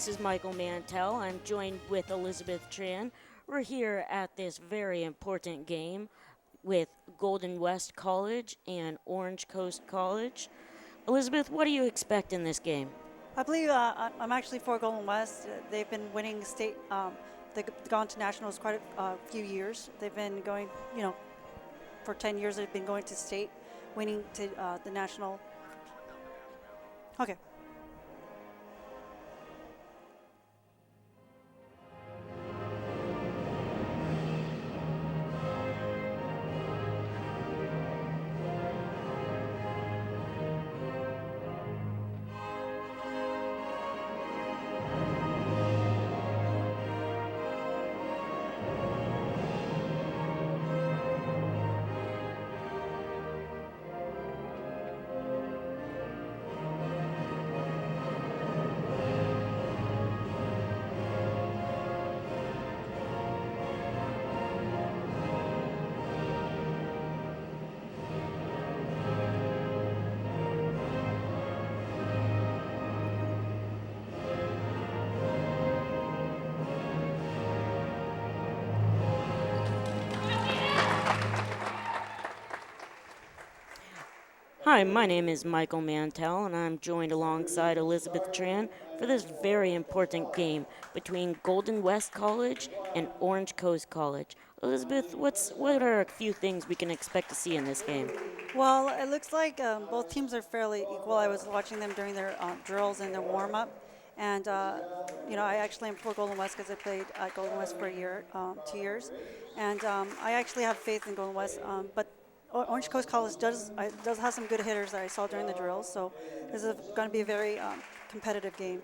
This is Michael Mantell. I'm joined with Elizabeth Tran. We're here at this very important game with Golden West College and Orange Coast College. Elizabeth, what do you expect in this game? I believe I'm actually for Golden West. They've been winning state. They've gone to nationals quite a few years. They've been going, for 10 years. They've been going to state, winning to the national. Okay. Hi, my name is Michael Mantell, and I'm joined alongside Elizabeth Tran for this very important game between Golden West College and Orange Coast College. Elizabeth, what are a few things we can expect to see in this game? Well, it looks like both teams are fairly equal. I was watching them during their drills and their warm-up. And, I actually am for Golden West because I played at Golden West for a year, 2 years. And I actually have faith in Golden West. But Orange Coast College does have some good hitters that I saw during the drills. So this is going to be a very competitive game.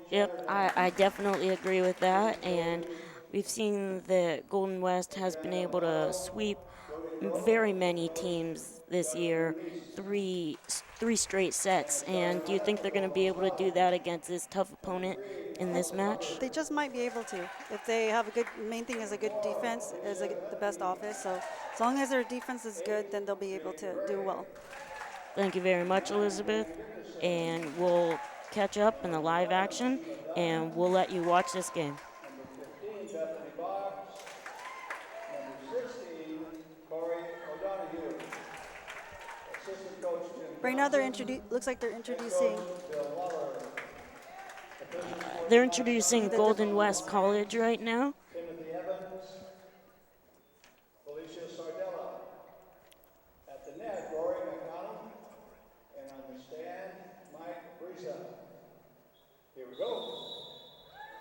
Yep, I definitely agree with that. And we've seen that Golden West has been able to sweep very many teams this year, three straight sets. And do you think they're going to be able to do that against this tough opponent in this match? They just might be able to. If they have a good, main thing is a good defense, the best offense. So as long as their defense is good, then they'll be able to do well. Thank you very much, Elizabeth. And we'll catch up in the live action, and we'll let you watch this game. Right now, looks like they're introducing. They're introducing Golden West College right now.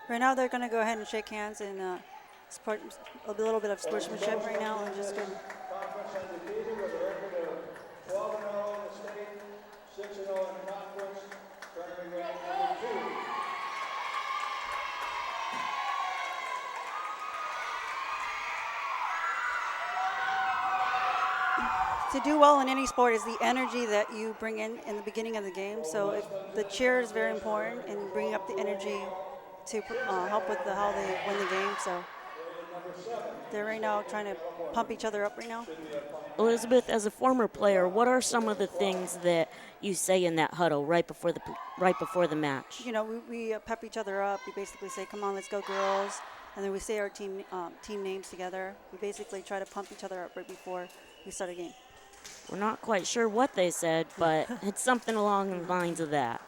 Right now, they're going to go ahead and shake hands and support a little bit of sportsmanship right now. And just going. To do well in any sport is the energy that you bring in the beginning of the game. So the cheer is very important in bringing up the energy to help with how they win the game. So they're right now trying to pump each other up right now. Elizabeth, as a former player, what are some of the things that you say in that huddle right before the match? We pep each other up. We basically say, "Come on, let's go, girls," and then we say our team names together. We basically try to pump each other up right before we start a game. We're not quite sure what they said, but it's something along the lines of that.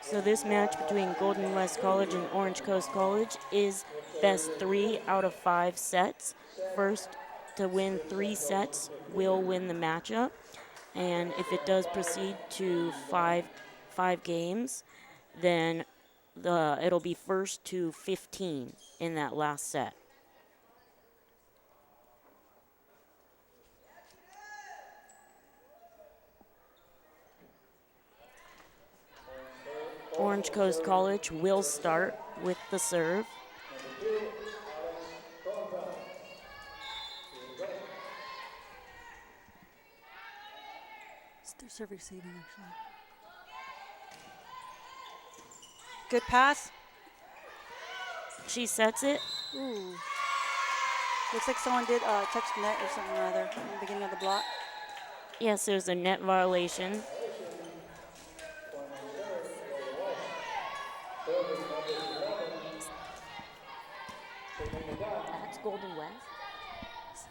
So this match between Golden West College and Orange Coast College is best 3 out of 5 sets. First to win 3 sets will win the matchup. And if it does proceed to five games, then it'll be first to 15 in that last set. Orange Coast College will start with the serve. It's their serve receiving, actually. Good pass. She sets it. Ooh. Looks like someone did touch the net or something or other in the beginning of the block. Yes, there's a net violation. That's Golden West.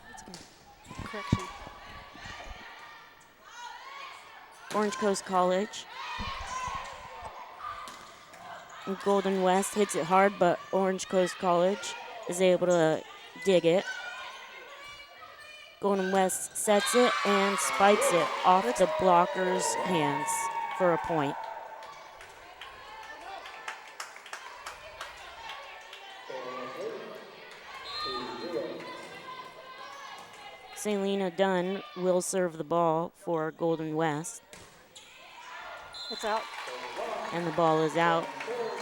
That's good. Correction. Orange Coast College. And Golden West hits it hard, but Orange Coast College is able to dig it. Golden West sets it and spikes it off the blocker's hands for a point. Selena Dunn will serve the ball for Golden West. It's out. And the ball is out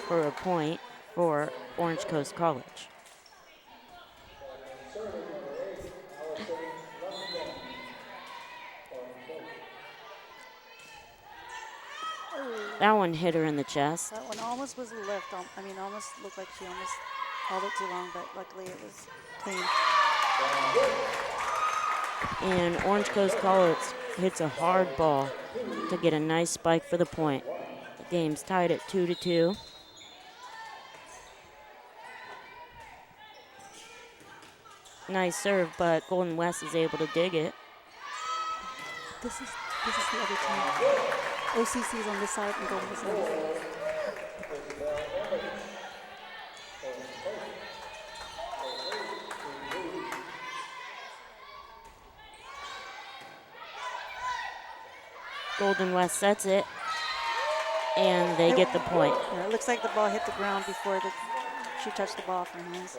for a point for Orange Coast College. That one hit her in the chest. That one almost was a lift. Almost looked like she almost held it too long, but luckily it was clean. And Orange Coast College hits a hard ball to get a nice spike for the point. The game's tied at 2-2. Nice serve, but Golden West is able to dig it. This is the other team. OCC is on this side and Golden West on this side. Golden West sets it, and they get the point. Yeah, it looks like the ball hit the ground before she touched the ball off her hands.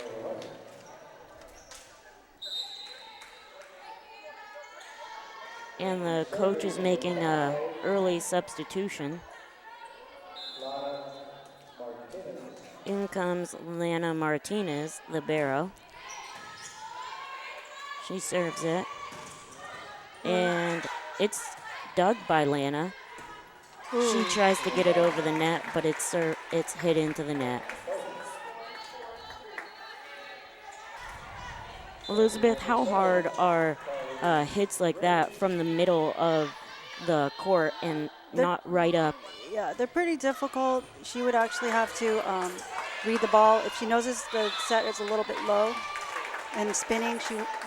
And the coach is making an early substitution. In comes Lana Martinez, libero. She serves it. And it's dug by Lana. Ooh. She tries to get it over the net, but it's hit into the net. Elizabeth, how hard are hits like that from the middle of the court and not right up? Yeah, they're pretty difficult. She would actually have to read the ball. If she notices the set is a little bit low and spinning,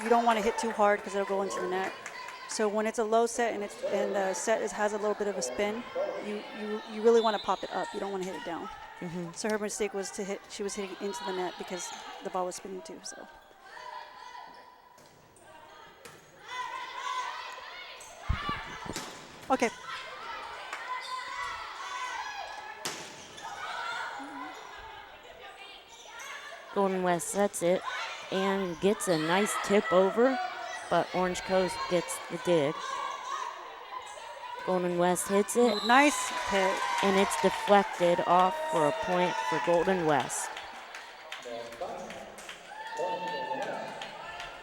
you don't want to hit too hard because it'll go into the net. So when it's a low set and the set has a little bit of a spin, you really want to pop it up. You don't want to hit it down. Mm-hmm. So her mistake was to hit. She was hitting into the net because the ball was spinning too. So. Okay. Golden West sets it and gets a nice tip over, but Orange Coast gets the dig. Golden West hits it. Nice hit. And it's deflected off for a point for Golden West.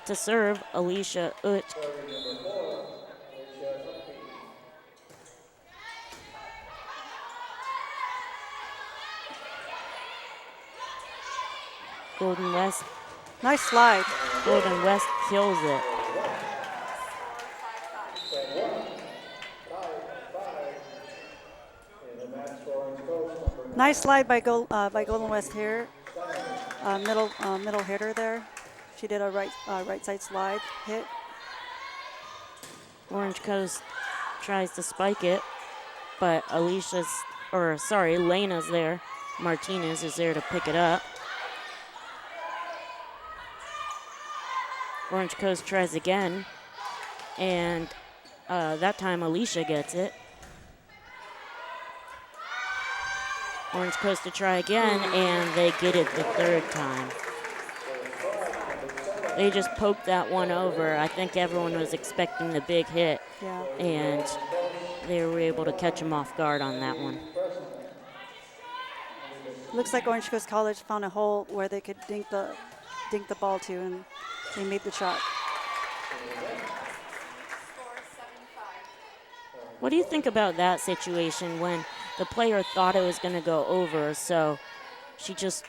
To serve, Alicia Ut. Golden West. Nice slide. Golden West kills it. Nice slide by Golden West here. Middle hitter there. She did a right side slide hit. Orange Coast tries to spike it, but Lena's there. Martinez is there to pick it up. Orange Coast tries again, and that time Alicia gets it. Orange Coast to try again, and they get it the third time. They just poked that one over. I think everyone was expecting the big hit, Yeah. and they were able to catch them off guard on that one. Looks like Orange Coast College found a hole where they could dink the ball to, and they made the shot. What do you think about that situation when the player thought it was going to go over, so she just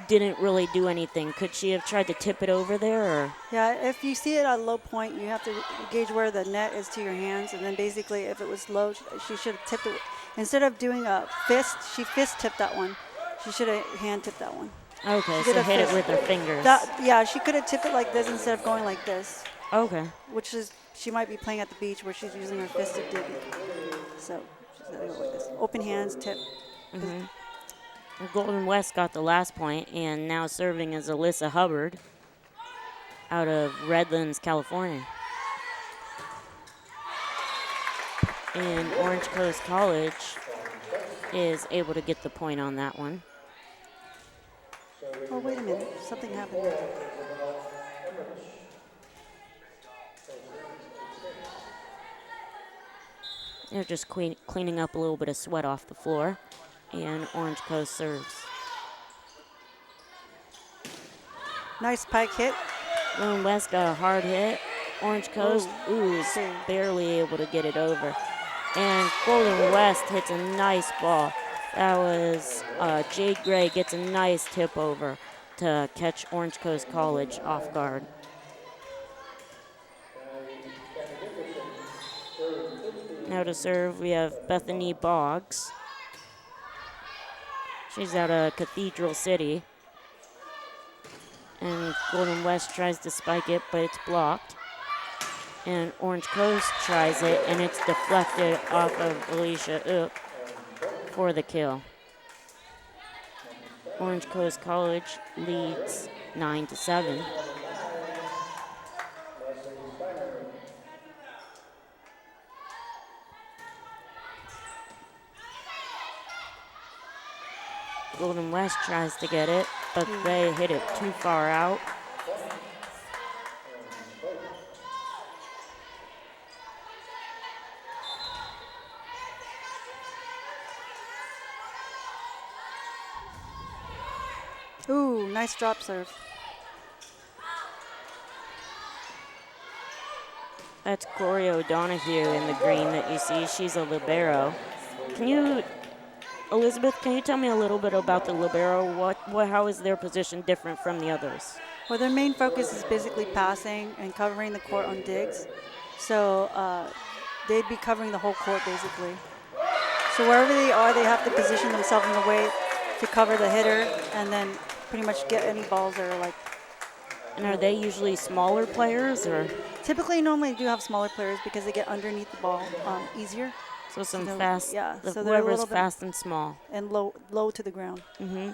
didn't really do anything. Could she have tried to tip it over there? Or? Yeah, if you see it at a low point, you have to gauge where the net is to your hands, and then basically if it was low, she should have tipped it. Instead of doing a fist, she fist tipped that one. She should have hand tipped that one. Okay, so hit it with her fingers. Yeah, she could have tipped it like this instead of going like this. Okay. Which is, she might be playing at the beach where she's using her fist to dig it. So she's going to go like this. Open hands, tip. Mm-hmm. Golden West got the last point, and now serving is Alyssa Hubbard out of Redlands, California. And Orange Coast College is able to get the point on that one. Oh, wait a minute. Something happened there. They're just cleaning up a little bit of sweat off the floor, and Orange Coast serves. Nice pike hit. Golden West got a hard hit. Orange Coast, is barely able to get it over. And Golden West hits a nice ball. That was Jade Gray gets a nice tip over to catch Orange Coast College off guard. Now to serve, we have Bethany Boggs. She's out of Cathedral City. And Golden West tries to spike it, but it's blocked. And Orange Coast tries it, and it's deflected off of Alicia Oop for the kill. Orange Coast College leads 9-7. Golden West tries to get it, but they hit it too far out. Ooh, nice drop serve. That's Corey O'Donoghue in the green that you see. She's a libero. Elizabeth, can you tell me a little bit about the libero? How is their position different from the others? Well, their main focus is basically passing and covering the court on digs. So they'd be covering the whole court basically. So wherever they are, they have to position themselves in a way to cover the hitter and then pretty much get any balls that are like. And are they usually smaller players, or? Typically, normally do have smaller players because they get underneath the ball easier. So fast. Yeah. So whoever's fast and small. And low to the ground. Mm-hmm.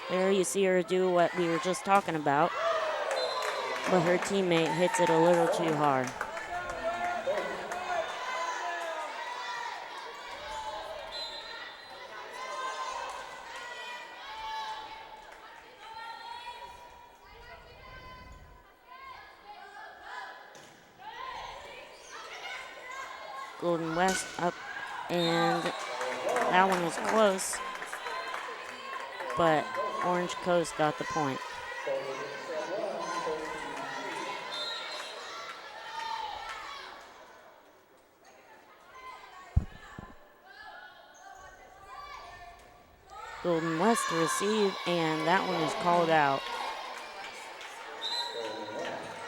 There you see her do what we were just talking about, but her teammate hits it a little too hard. Golden West up, and that one was close, but Orange Coast got the point. Golden West to receive, and that one is called out.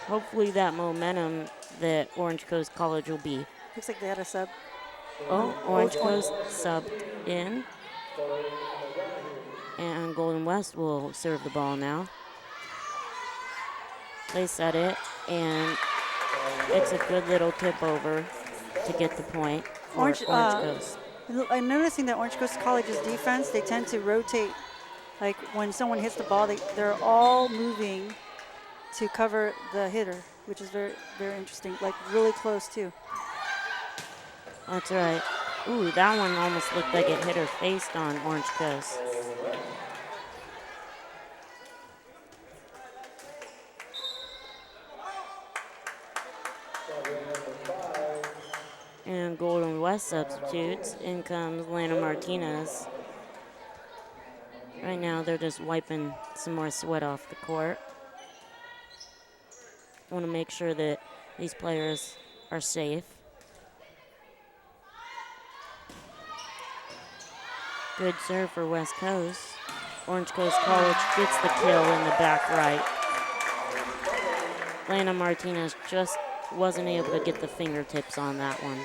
Hopefully that momentum that Orange Coast College will be. Looks like they had a sub. Oh, Orange Coast subbed in. And Golden West will serve the ball now. They set it, and it's a good little tip over to get the point for Orange Coast. I'm noticing that Orange Coast College's defense, they tend to rotate. Like when someone hits the ball, they're all moving to cover the hitter, which is very, very interesting. Like really close too. That's right. Ooh, that one almost looked like it hit her face on Orange Coast. And Golden West substitutes. In comes Lana Martinez. Right now, they're just wiping some more sweat off the court. Want to make sure that these players are safe. Good serve for West Coast. Orange Coast College gets the kill in the back right. Lana Martinez just wasn't able to get the fingertips on that one.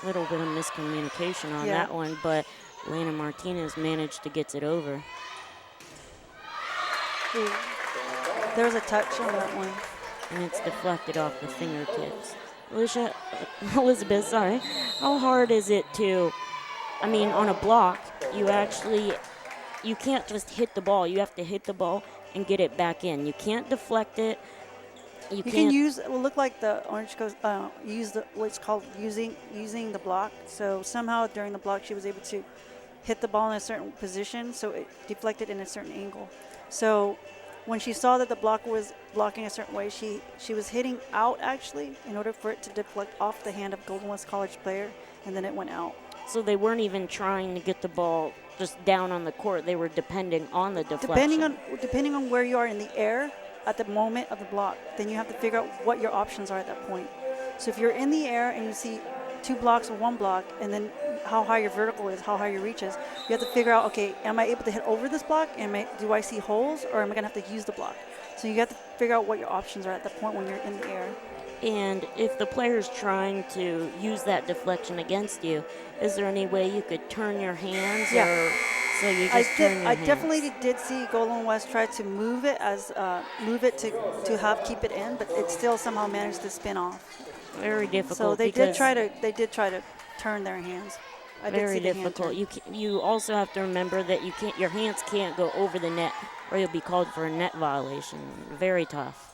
Little bit of miscommunication on that one, but Lana Martinez managed to get it over. There was a touch on that one. And it's deflected off the fingertips. Elizabeth, sorry. How hard is it to, I mean, on a block, you can't just hit the ball. You have to hit the ball and get it back in. You can't deflect it. You can use, it will look like the Orange Coast, use what's called using the block. So somehow during the block, she was able to hit the ball in a certain position, so it deflected in a certain angle. So when she saw that the block was blocking a certain way, she was hitting out actually in order for it to deflect off the hand of Golden West College player, and then it went out. So they weren't even trying to get the ball just down on the court. They were depending on the deflection. Depending on where you are in the air at the moment of the block, then you have to figure out what your options are at that point. So if you're in the air and you see 2 blocks or 1 block, and then how high your vertical is, how high your reach is, you have to figure out, okay, am I able to hit over this block? Do I see holes, or am I going to have to use the block? So you have to figure out what your options are at that point when you're in the air. And if the player's trying to use that deflection against you, is there any way you could turn your hands? Yeah. Or so you just turn your I hands? definitely did see Golden West try to move it to keep it in, but it still somehow managed to spin off. Very difficult. So they did try to turn their hands. Very difficult. You also have to remember that your hands can't go over the net, or you'll be called for a net violation. Very tough.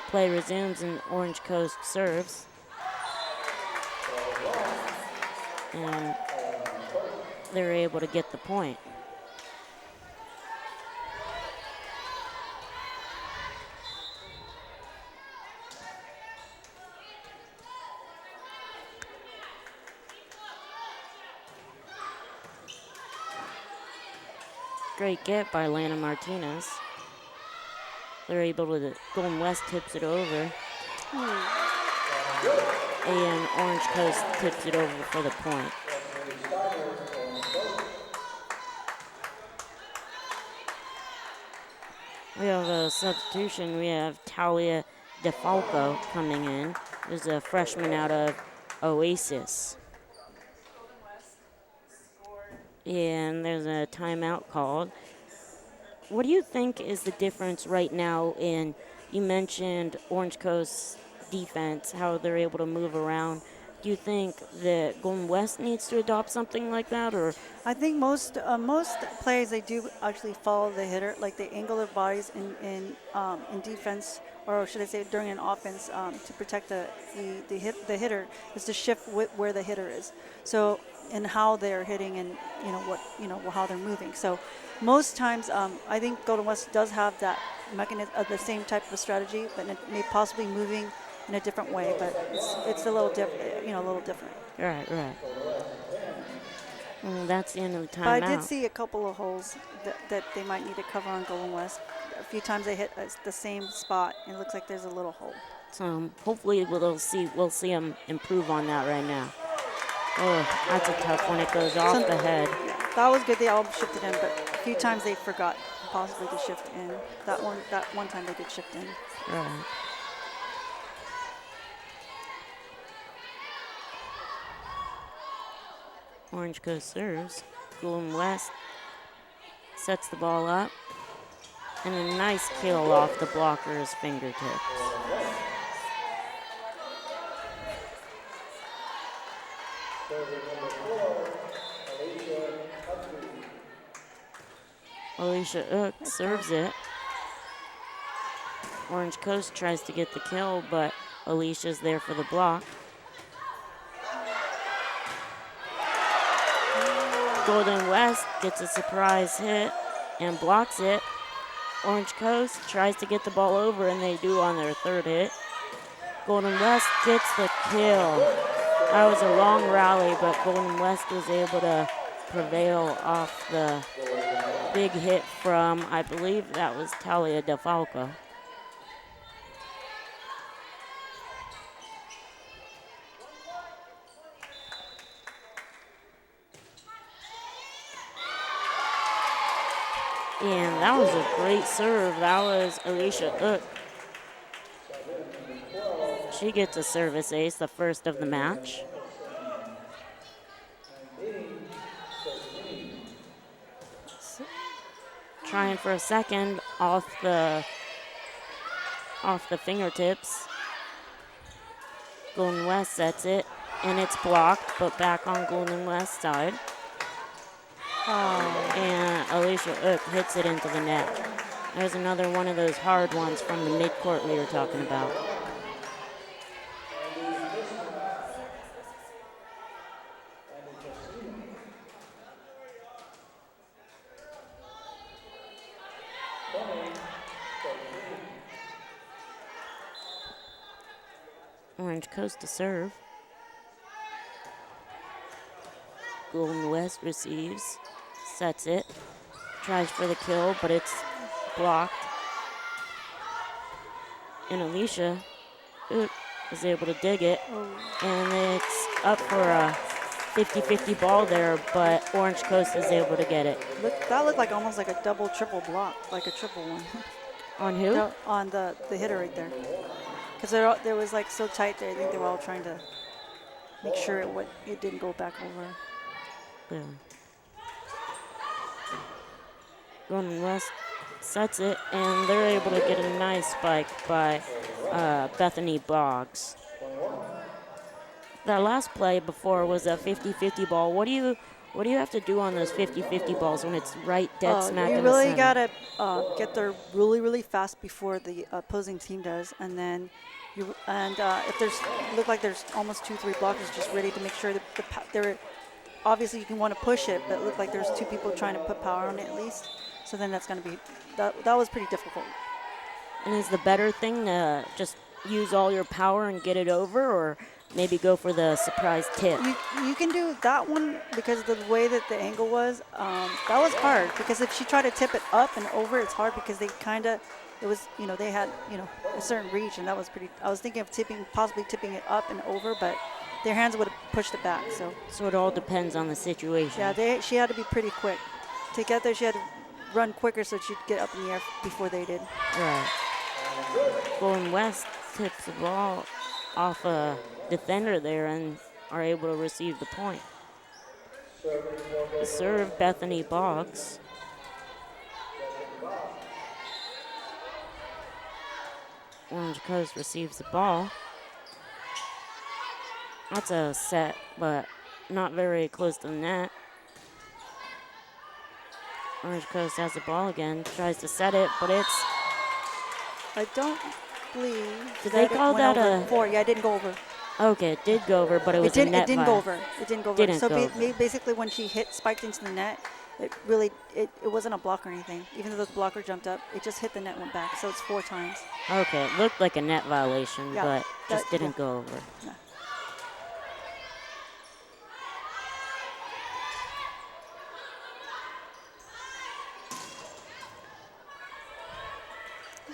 Play resumes and Orange Coast serves. And they're able to get the point. Great get by Lana Martinez. They're able to, Golden West tips it over. And Orange Coast tips it over for the point. We have a substitution. We have Talia DeFalco coming in. There's a freshman out of Oasis. And there's a timeout called. What do you think is the difference right now in, you mentioned Orange Coast's defense, how they're able to move around. Do you think that Golden West needs to adopt something like that, or? I think most players, they do actually follow the hitter, like they angle their bodies in defense, or should I say during an offense, to protect the hitter, is to shift where the hitter is. So, and how they're hitting, and how they're moving. So most times, I think Golden West does have that mechanism, the same type of strategy, but it may possibly moving in a different way. But it's a little different. Right. Well, that's the end of the timeout. But I did see a couple of holes that they might need to cover on Golden West. A few times they hit the same spot, and it looks like there's a little hole. So hopefully we'll see them improve on that right now. Oh, that's a tough one. It goes off the head. Yeah, that was good. They all shifted in, but a few times they forgot possibly to shift in. That one time they did shift in. Right. Orange Coast serves. Golden West sets the ball up. And a nice kill off the blocker's fingertips. Alicia Ook serves it. Orange Coast tries to get the kill, but Alicia's there for the block. Golden West gets a surprise hit and blocks it. Orange Coast tries to get the ball over, and they do on their third hit. Golden West gets the kill. That was a long rally, but Golden West was able to prevail off the big hit from, I believe that was Talia DeFalco. And that was a great serve. That was Alicia Ook. She gets a service ace, the first of the match. Trying for a second off the fingertips. Golden West sets it, and it's blocked, but back on Golden West side. And Alicia Ook hits it into the net. There's another one of those hard ones from the midcourt we were talking about. Orange Coast to serve. Golden West receives, sets it, tries for the kill, but it's blocked. And Alicia is able to dig it, and it's up for a 50-50 ball there, but Orange Coast is able to get it. That looked like almost like a double, triple block, like a triple one. On who? No, on the hitter right there. Because there was like so tight there. I think they were all trying to make sure it didn't go back over. Yeah. Golden West sets it, and they're able to get a nice spike by Bethany Boggs. That last play before was a 50-50 ball. What do you have to do on those 50-50 balls when it's right dead smack in the center? You really gotta get there really, really fast before the opposing team does, and then if look like there's almost 2-3 blockers just ready to make sure that they're obviously you can want to push it, but it looked like there's 2 people trying to put power on it at least. So then that's going to be that was pretty difficult. And is the better thing to just use all your power and get it over, or maybe go for the surprise tip? You can do that one because of the way that the angle was. That was hard because if she tried to tip it up and over, it's hard because they they had a certain reach, and that was pretty. I was thinking of possibly tipping it up and over, but their hands would have pushed it back. So it all depends on the situation. Yeah, she had to be pretty quick to get there. She had to run quicker so she'd get up in the air before they did. Right. Golden West tips the ball off a defender there and are able to receive the point. Serve Bethany Boggs. Orange Coast receives the ball. That's a set, but not very close to the net. Orange Coast has the ball again, tries to set it, but it's... I don't believe... Did they call that a... 4? Yeah, it didn't go over. Okay, it did go over, but it was a net. It didn't go over. It didn't go over. Didn't go over. Basically, when she spiked into the net, it wasn't a block or anything. Even though the blocker jumped up, it just hit the net and went back. So it's 4 times. Okay, it looked like a net violation, but just didn't go over. Yeah.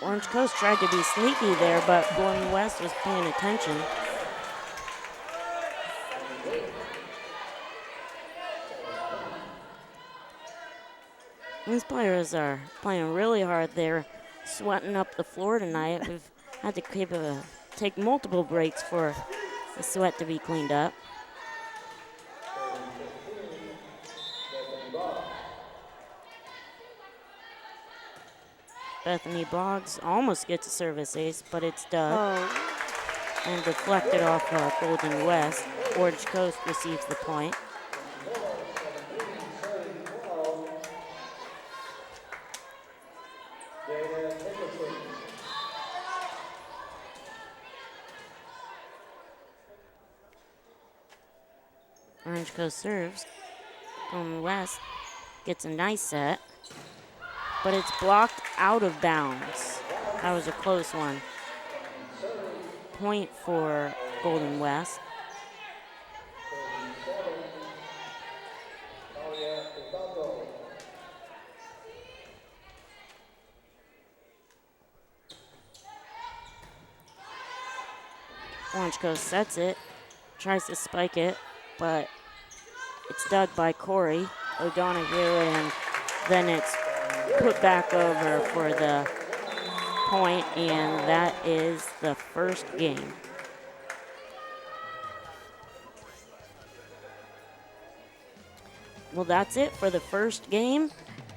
Orange Coast tried to be sneaky there, but Golden West was paying attention. These players are playing really hard. They're sweating up the floor tonight. We've had to take multiple breaks for the sweat to be cleaned up. Bethany Boggs almost gets a service ace, but it's dug and deflected off Golden West. Orange Coast receives the point. Orange Coast serves. Golden West gets a nice set, but it's blocked out of bounds. That was a close one. Point for Golden West. Orange Coast sets it, tries to spike it, but it's dug by Corey O'Donoghue, and then it's put back over for the point, and that is the first game. Well, that's it for the first game.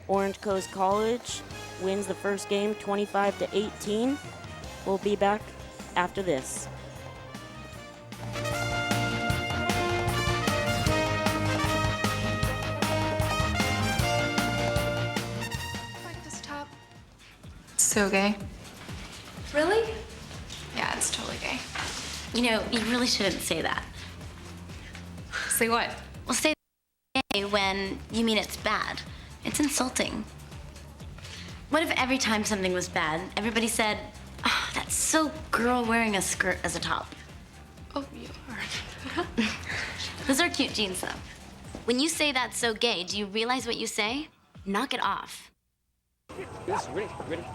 Orange Coast College wins the first game 25-18. We'll be back after this. Like this top. So gay. Really? Yeah, it's totally gay. You know, you really shouldn't say that. Say what? Well, say gay when you mean it's bad. It's insulting. What if every time something was bad, everybody said, oh, that's so girl wearing a skirt as a top? Oh, you are. Those are cute jeans, though. When you say that's so gay, do you realize what you say? Knock it off. Yes, ready, ready.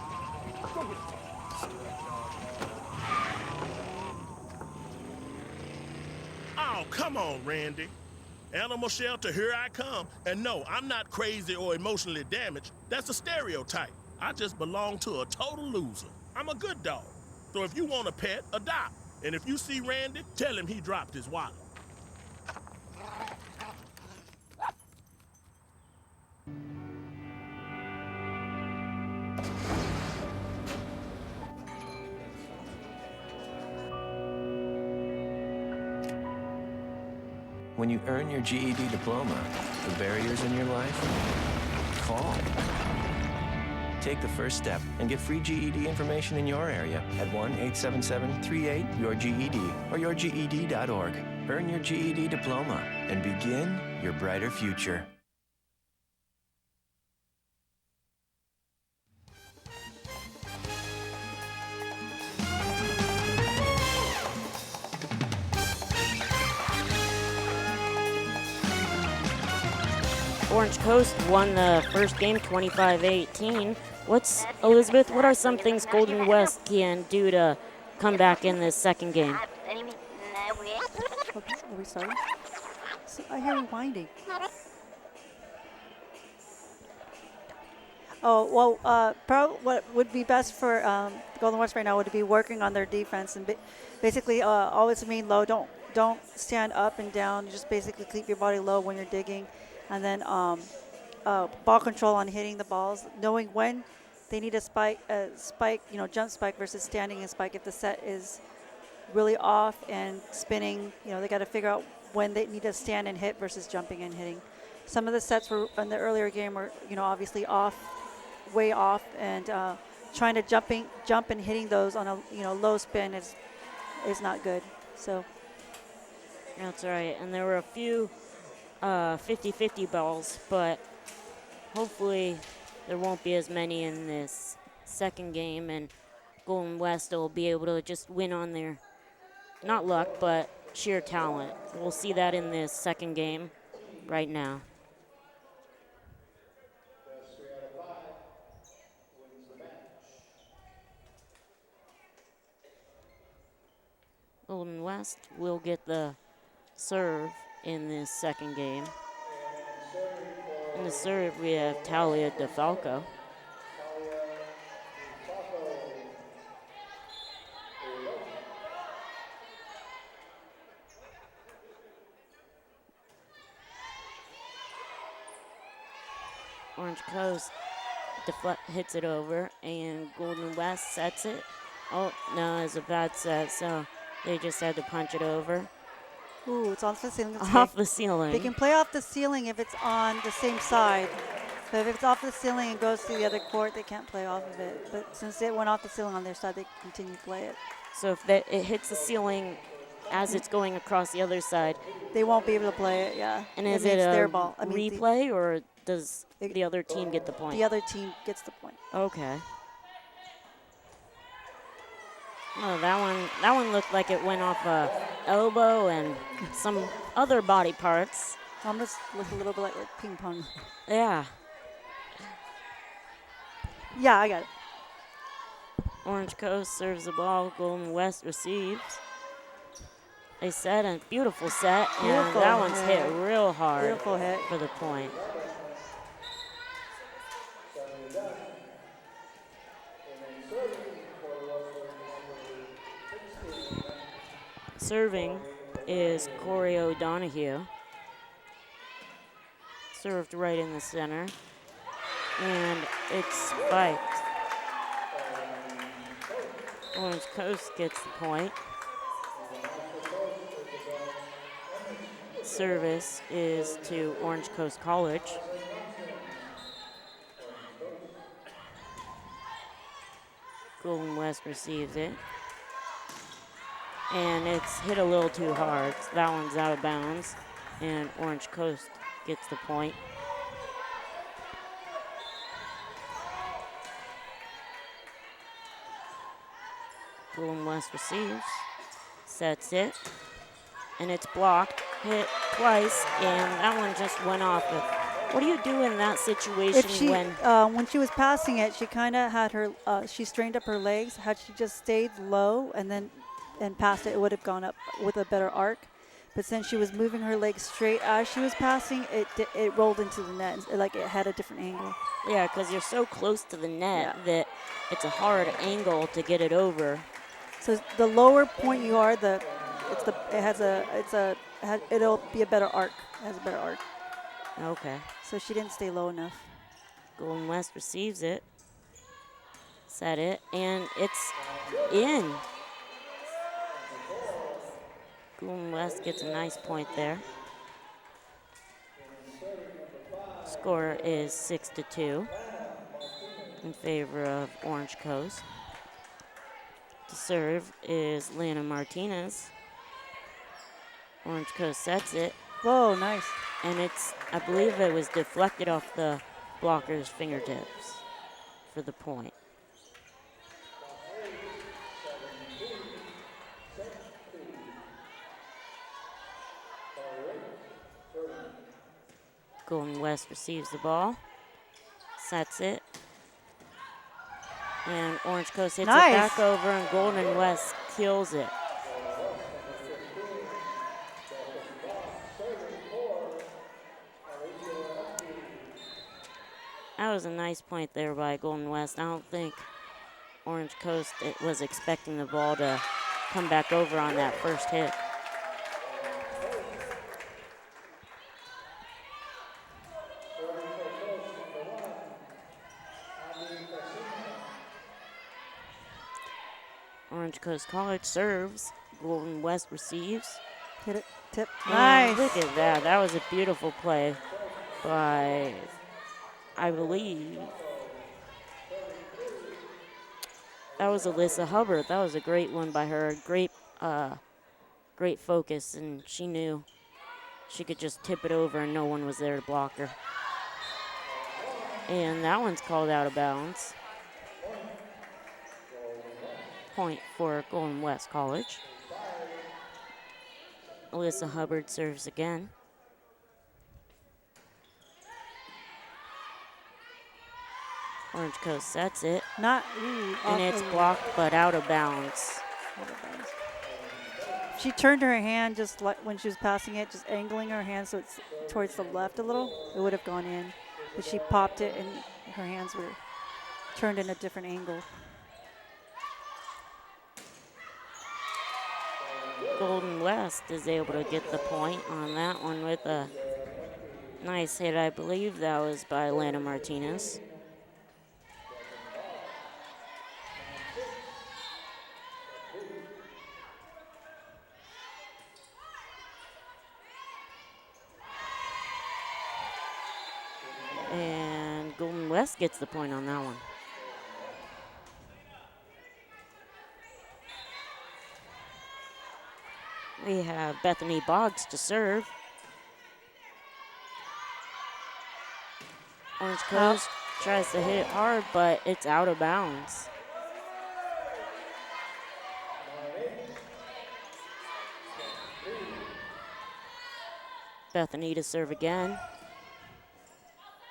Oh, come on, Randy. Animal shelter, here I come. And no, I'm not crazy or emotionally damaged. That's a stereotype. I just belong to a total loser. I'm a good dog. So if you want a pet, adopt. And if you see Randy, tell him he dropped his wallet. When you earn your GED diploma, the barriers in your life fall. Take the first step and get free GED information in your area at 1-877-38-YOUR-GED or yourged.org. Earn your GED diploma and begin your brighter future. Orange Coast won the first game 25-18. Elizabeth, what are some things Golden West can do to come back in this second game? Okay, are we starting? So I hear rewinding. Oh, well, probably what would be best for Golden West right now would be working on their defense and basically always remain low. Don't stand up and down. You just basically keep your body low when you're digging. And then ball control on hitting the balls, knowing when they need a spike, jump spike versus standing and spike. If the set is really off and spinning, they got to figure out when they need to stand and hit versus jumping and hitting. Some of the sets were in the earlier game were, obviously off, way off, and trying to jump and hitting those on a, low spin is not good. So That's right. And there were a few 50-50 balls, but hopefully there won't be as many in this second game, and Golden West will be able to just win on their, not luck, but sheer talent. We'll see that in this second game right now. Golden West will get the serve in this second game. In the serve, we have Talia DeFalco. Orange Coast hits it over, and Golden West sets it. Oh, no, it's a bad set, so they just had to punch it over. ooh, it's off the ceiling. Off the ceiling. They can play off the ceiling if it's on the same side. But if it's off the ceiling and goes to the other court, they can't play off of it. But since it went off the ceiling on their side, they continue to play it. So if it hits the ceiling as it's going across the other side. They won't be able to play it, yeah. And is means it a their ball. replay, or does the other team get the point? The other team gets the point. Okay. Oh, that one looked like it went off a elbow and some other body parts. Almost looked a little bit like ping pong. Yeah. Yeah, I got it. Orange Coast serves the ball. Golden West receives. They set a beautiful set, and Beautiful that one's hit hit. real hard Beautiful hit. for the point. Serving is Corey O'Donoghue. Served right in the center, and it's spiked. Orange Coast gets the point. Service is to Orange Coast College. Golden West receives it. And it's hit a little too hard. So that one's out of bounds, and Orange Coast gets the point. Golden West receives, sets it, and it's blocked, hit twice, and that one just went off. What do you do in that situation If she, when she was passing it, she kind of had her, she strained up her legs. Had she just stayed low and passed it, it would have gone up with a better arc. But since she was moving her legs straight as she was passing, it rolled into the net. Like it had a different angle. Yeah, because you're so close to the net that it's a hard angle to get it over. So the lower point you are, it'll be a better arc. It has a better arc. Okay. So she didn't stay low enough. Golden West receives it, set it, and it's in. Golden West gets a nice point there. Score is 6-2 in favor of Orange Coast. To serve is Lana Martinez. Orange Coast sets it. Whoa, nice. And I believe it was deflected off the blocker's fingertips for the point. Golden West receives the ball, sets it, and Orange Coast hits it back over, and Golden West kills it. That was a nice point there by Golden West. I don't think Orange Coast was expecting the ball to come back over on that first hit. Orange Coast College serves. Golden West receives. Hit it, tip. And Nice. look at that. That was a beautiful play by, I believe, that was Alyssa Hubbard. That was a great one by her. Great focus, and she knew she could just tip it over and no one was there to block her. And that one's called out of bounds. Point for Golden West College. Alyssa Hubbard serves again. Orange Coast sets it. And it's blocked, but out of bounds. She turned her hand just like when she was passing it, just angling her hand so it's towards the left a little. It would have gone in. But she popped it and her hands were turned in a different angle. Golden West is able to get the point on that one with a nice hit. I believe that was by Lana Martinez. And Golden West gets the point on that one. We have Bethany Boggs to serve. Orange Coast tries to hit it hard, but it's out of bounds. Bethany to serve again.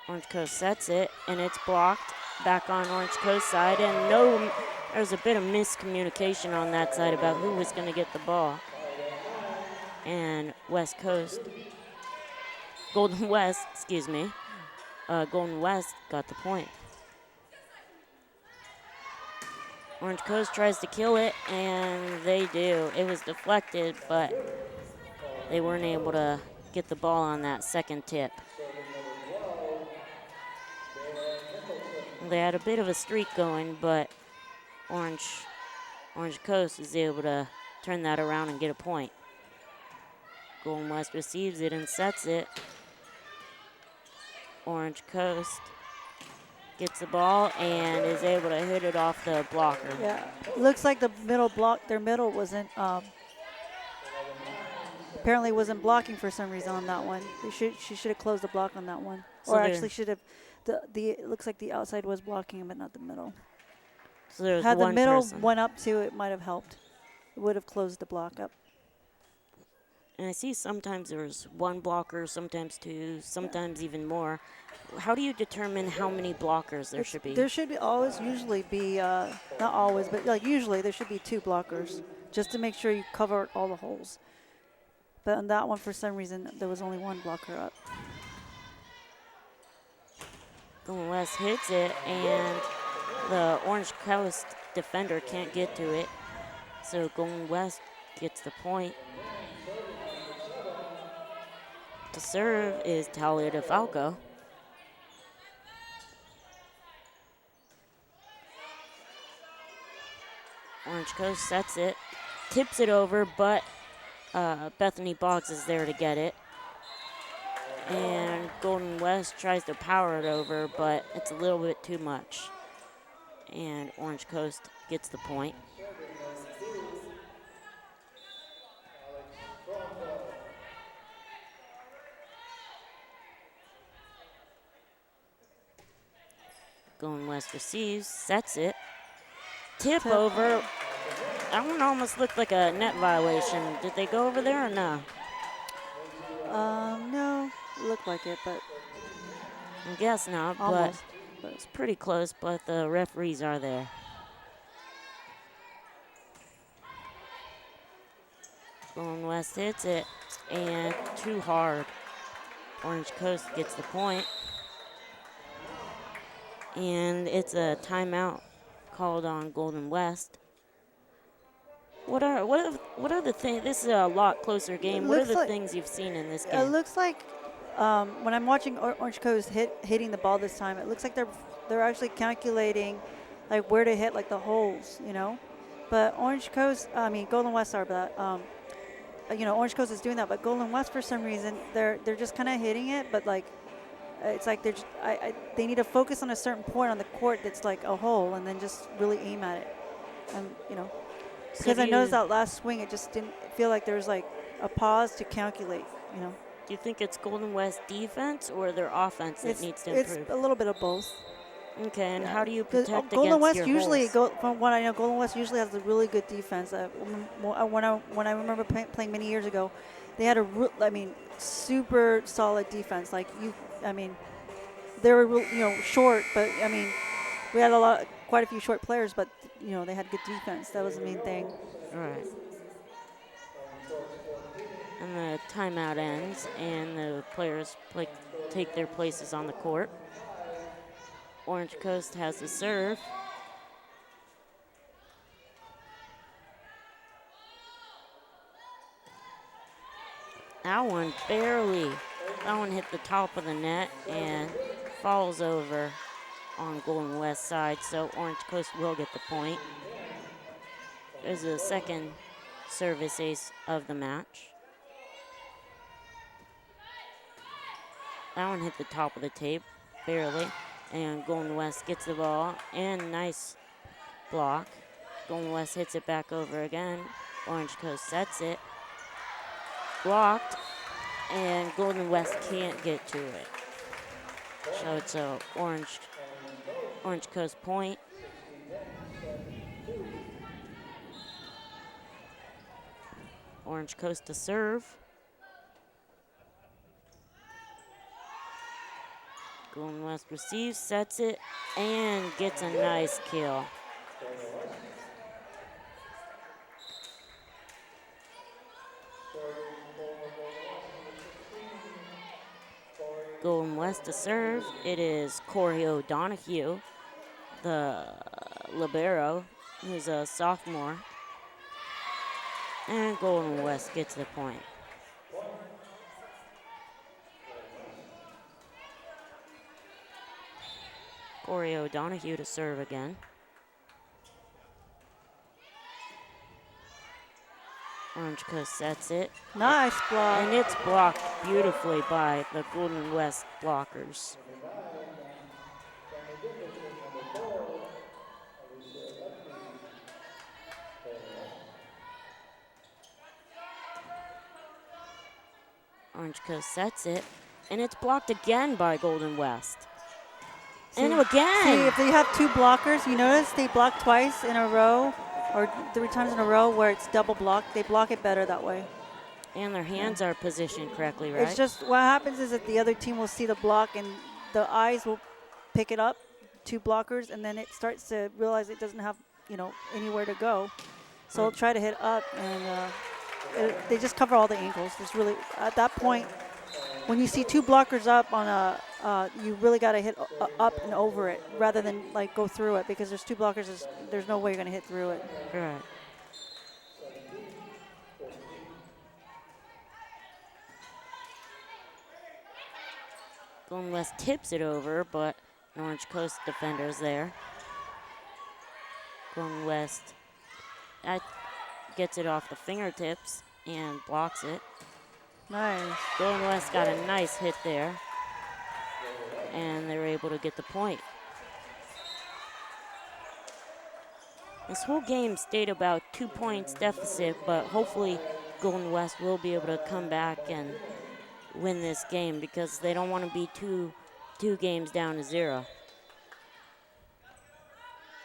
Orange Coast sets it, and it's blocked back on Orange Coast side, and there's a bit of miscommunication on that side about who was going to get the ball. and West Coast, Golden West, excuse me, Golden West got the point. Orange Coast tries to kill it, and they do. It was deflected, but they weren't able to get the ball on that second tip. They had a bit of a streak going, but Orange Coast is able to turn that around and get a point. Golden West receives it and sets it. Orange Coast gets the ball and is able to hit it off the blocker. Yeah, looks like the middle block, their middle wasn't, apparently wasn't blocking for some reason on that one. She should have closed the block on that one. So or actually should have, it looks like the outside was blocking, but not the middle. So there's Had one the middle person. went up too, it might have helped. It would have closed the block up. And I see sometimes there's one blocker, sometimes two, sometimes even more. How do you determine how many blockers there should be? There should be usually be, not always, but like usually there should be 2 blockers just to make sure you cover all the holes. But on that one, for some reason, there was only 1 blocker up. Golden West hits it, and the Orange Coast defender can't get to it. So Golden West gets the point. To serve is Talia DeFalco. Orange Coast sets it, tips it over, but Bethany Boggs is there to get it. And Golden West tries to power it over, but it's a little bit too much. And Orange Coast gets the point. Golden West receives, sets it. Tip over. That one almost looked like a net violation. Did they go over there or no? No, it looked like it, but I guess not, almost. but it's pretty close, but the referees are there. Golden West hits it, and too hard. Orange Coast gets the point. And it's a timeout called on Golden West. What are the things? This is a lot closer game. What are the things you've seen in this game? It looks like when I'm watching Orange Coast hitting the ball this time, it looks like they're actually calculating like where to hit like the holes, you know. But Golden West are, but Orange Coast is doing that. But Golden West, for some reason, they're just kind of hitting it, but like it's like they need to focus on a certain point on the court that's like a hole, and then just really aim at it, and because I noticed that last swing, it just didn't feel like there was like a pause to calculate, Do you think it's Golden West defense or their offense that needs to improve? It's a little bit of both. Okay, and how do you protect Golden West against usually, holes? from what I know, Golden West usually has a really good defense. When I remember playing many years ago, they had super solid defense. They were short, but we had quite a few short players, but they had good defense. That was the main thing. All right. And the timeout ends, and the players take their places on the court. Orange Coast has the serve. That one hit the top of the net and falls over on Golden West side, so Orange Coast will get the point. There's a second service ace of the match. That one hit the top of the tape, barely, and Golden West gets the ball, and nice block. Golden West hits it back over again. Orange Coast sets it. Blocked, and Golden West can't get to it. So it's a Orange Coast point. Orange Coast to serve. Golden West receives, sets it, and gets a nice kill. Golden West to serve. It is Corey O'Donohue, the libero, who's a sophomore. And Golden West gets the point. Corey O'Donohue to serve again. Orange Coast sets it. Nice block. And it's blocked beautifully by the Golden West blockers. Orange Coast sets it, and it's blocked again by Golden West. And again. See, if they have two blockers, you notice they block twice in a row or 3 times in a row where it's double blocked. They block it better that way. And their hands are positioned correctly, right? It's just what happens is that the other team will see the block and the eyes will pick it up, 2 blockers, and then it starts to realize it doesn't have, anywhere to go. So it'll try to hit up, and they just cover all the angles. It's really, at that point, when you see 2 blockers up on you really got to hit up and over it rather than like go through it, because there's 2 blockers. There's no way you're going to hit through it. Right. Golden West tips it over, but an Orange Coast defender's there. Golden West gets it off the fingertips and blocks it. Nice. Golden West got a nice hit there, and they were able to get the point. This whole game stayed about 2 points deficit, but hopefully Golden West will be able to come back and win this game, because they don't want to be two games down to 0.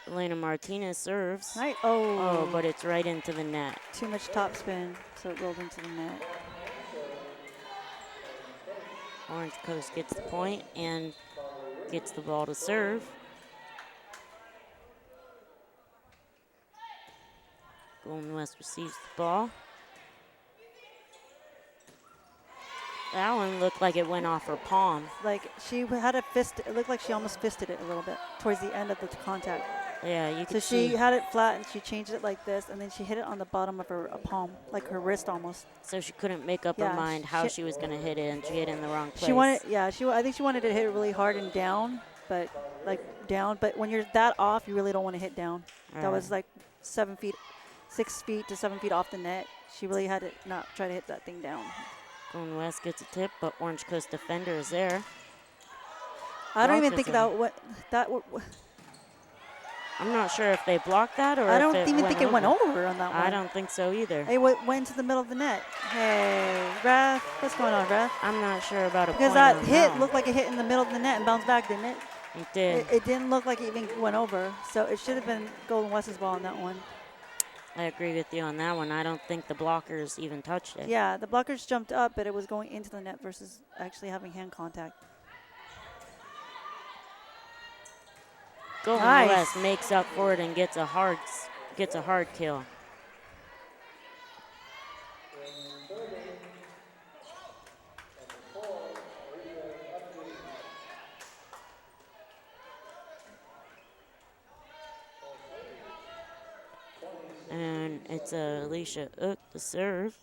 Elena Martinez serves. Nice. Oh, but it's right into the net. Too much topspin, so it rolled into the net. Orange Coast gets the point and gets the ball to serve. Golden West receives the ball. That one looked like it went off her palm. Like she had a fist. It looked like she almost fisted it a little bit towards the end of the contact. Yeah, you So could see. she had it flat and she changed it like this, and then she hit it on the bottom of her palm, like her wrist almost. So she couldn't make up her Yeah, mind how she was going to hit it, and she hit it in the wrong place. She wanted, yeah. I think she wanted to hit it really hard and down, but down. But when you're that off, you really don't want to hit down. That was like 6 feet to 7 feet off the net. She really had to not try to hit that thing down. Golden West gets a tip, but Orange Coast defender is there. I don't even think that I'm not sure if they blocked that or I don't if even think it went over on that one. I don't think so either. It went into the middle of the net. Hey, ref, what's going on, ref? I'm not sure about a Because point that on hit that. looked like it hit in the middle of the net and bounced back, didn't it? It did. It didn't look like it even went over, so it should have been Golden West's ball on that one. I agree with you on that one. I don't think the blockers even touched it. Yeah, the blockers jumped up, but it was going into the net versus actually having hand contact. Golden Nice. West makes up for it and gets a hard kill. And it's Alicia Ook to serve.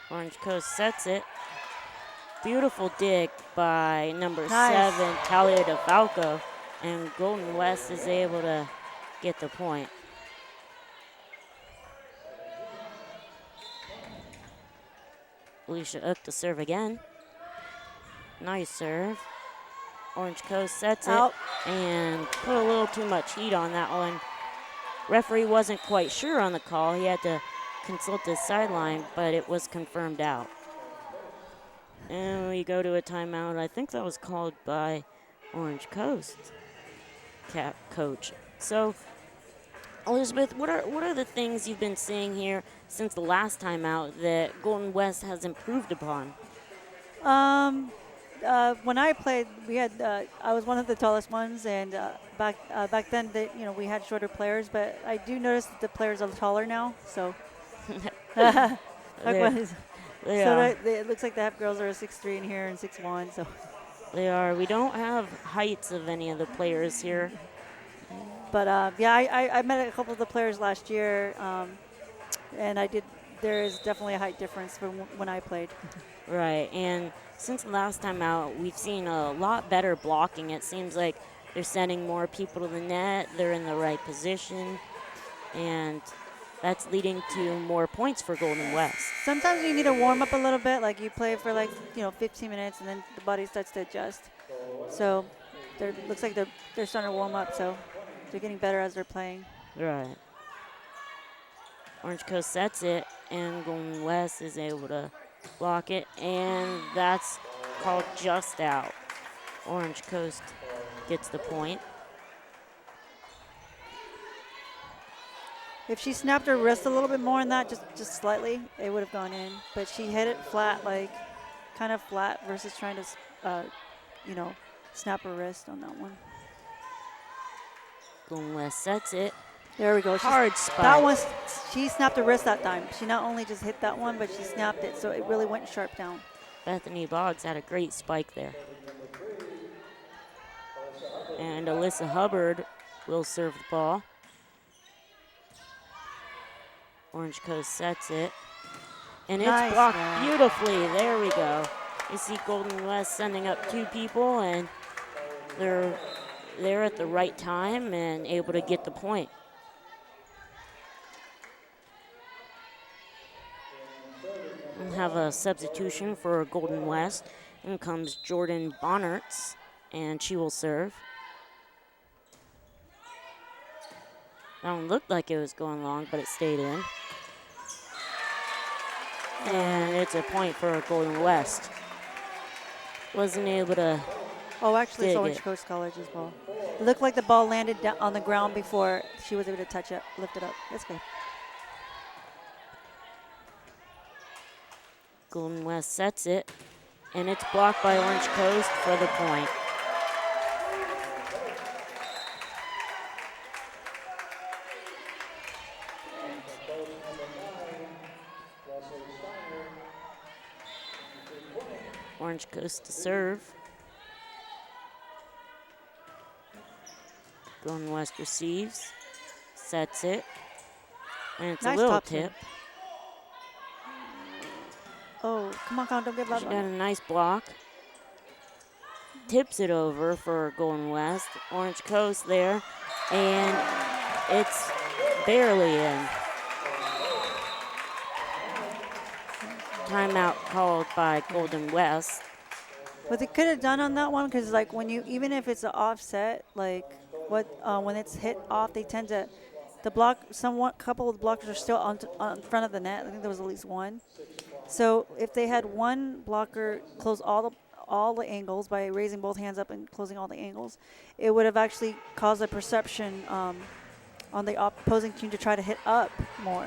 Orange Coast sets it. Beautiful dig by number 7, Talia DeFalco. And Golden West is able to get the point. Alicia Ook to serve again. Nice serve. Orange Coast sets it and put a little too much heat on that one. Referee wasn't quite sure on the call. He had to consult his sideline, but it was confirmed out. And we go to a timeout. I think that was called by Orange Coast coach. So Elizabeth, what are the things you've been seeing here since the last time out that Golden West has improved upon? When I played, we had I was one of the tallest ones, and back then, we had shorter players. But I do notice that the players are taller now. So, back They're- when, They so are. it looks like the half girls are 6'3" in here and 6'1". So, They are. We don't have heights of any of the players here. but yeah, I met a couple of the players last year, and I did. There is definitely a height difference from when I played. Right, and since the last time out, we've seen a lot better blocking. It seems like they're sending more people to the net, they're in the right position, and that's leading to more points for Golden West. Sometimes you need to warm up a little bit, like you play for 15 minutes, and then the body starts to adjust. So, looks like they're starting to warm up. So, they're getting better as they're playing. Right. Orange Coast sets it, and Golden West is able to block it, and that's called just out. Orange Coast gets the point. If she snapped her wrist a little bit more in that, just slightly, it would have gone in. But she hit it flat, kind of flat, versus trying to, snap her wrist on that one. Golden West sets it. There we go. Hard spike. That one, she snapped her wrist that time. She not only just hit that one, but she snapped it, so it really went sharp down. Bethany Boggs had a great spike there. And Alyssa Hubbard will serve the ball. Orange Coast sets it. And it's Nice, blocked man. beautifully. There we go. You see Golden West sending up two people, and they're there at the right time and able to get the point. And have a substitution for Golden West. In comes Jordan Bonnerts, and she will serve. That one looked like it was going long, but it stayed in. And it's a point for Golden West. Wasn't able to. Oh, actually, it's dig Orange it. Coast College as well. It looked like the ball landed on the ground before she was able to touch it, lift it up. That's good. Golden West sets it, and it's blocked by Orange Coast for the point. Orange Coast to serve. Golden West receives, sets it, and it's Nice a little top spin. tip. Oh, come on, don't get She loud. got a nice block. Tips it over for Golden West. Orange Coast there, and it's barely in. Timeout called by Golden West. What they could have done on that one, because even if it's an offset, when it's hit off, they tend to, couple of the blockers are still on front of the net. I think there was at least one. So if they had one blocker close all the angles by raising both hands up and closing all the angles, it would have actually caused a perception on the opposing team to try to hit up more.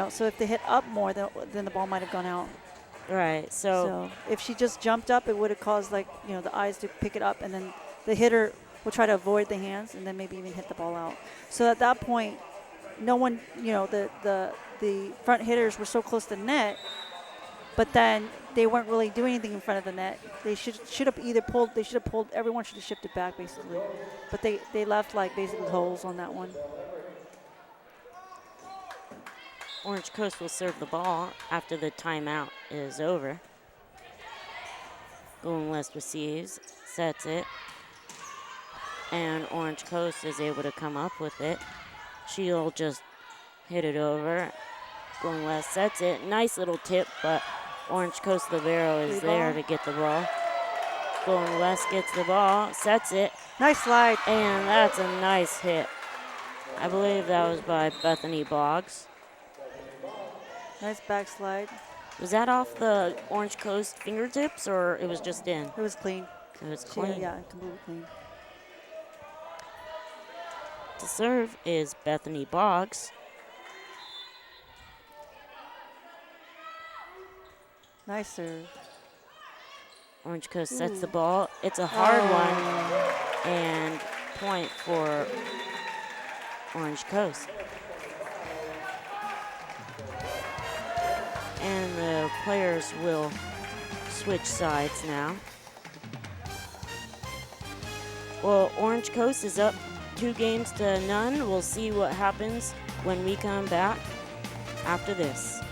So if they hit up more, then the ball might have gone out. Right, So if she just jumped up, it would have caused the eyes to pick it up, and then the hitter will try to avoid the hands and then maybe even hit the ball out. So at that point, no one, the front hitters were so close to the net, but then they weren't really doing anything in front of the net. They should have either pulled. They should have pulled. Everyone should have shifted back basically, but they left basically holes on that one. Orange Coast will serve the ball after the timeout is over. Golden West receives, sets it, and Orange Coast is able to come up with it. She'll just hit it over. Golden West sets it. Nice little tip, but Orange Coast Libero is there to get the ball. Golden West gets the ball, sets it, Nice slide. and that's a nice hit. I believe that was by Bethany Boggs. Nice backslide. Was that off the Orange Coast fingertips, or it was just in? It was clean. It was clean. Yeah, completely clean. to serve is Bethany Boggs. Nice serve. Orange Coast sets the ball. It's a hard one, and point for Orange Coast. And the players will switch sides now. Well, Orange Coast is up 2-0. We'll see what happens when we come back after this.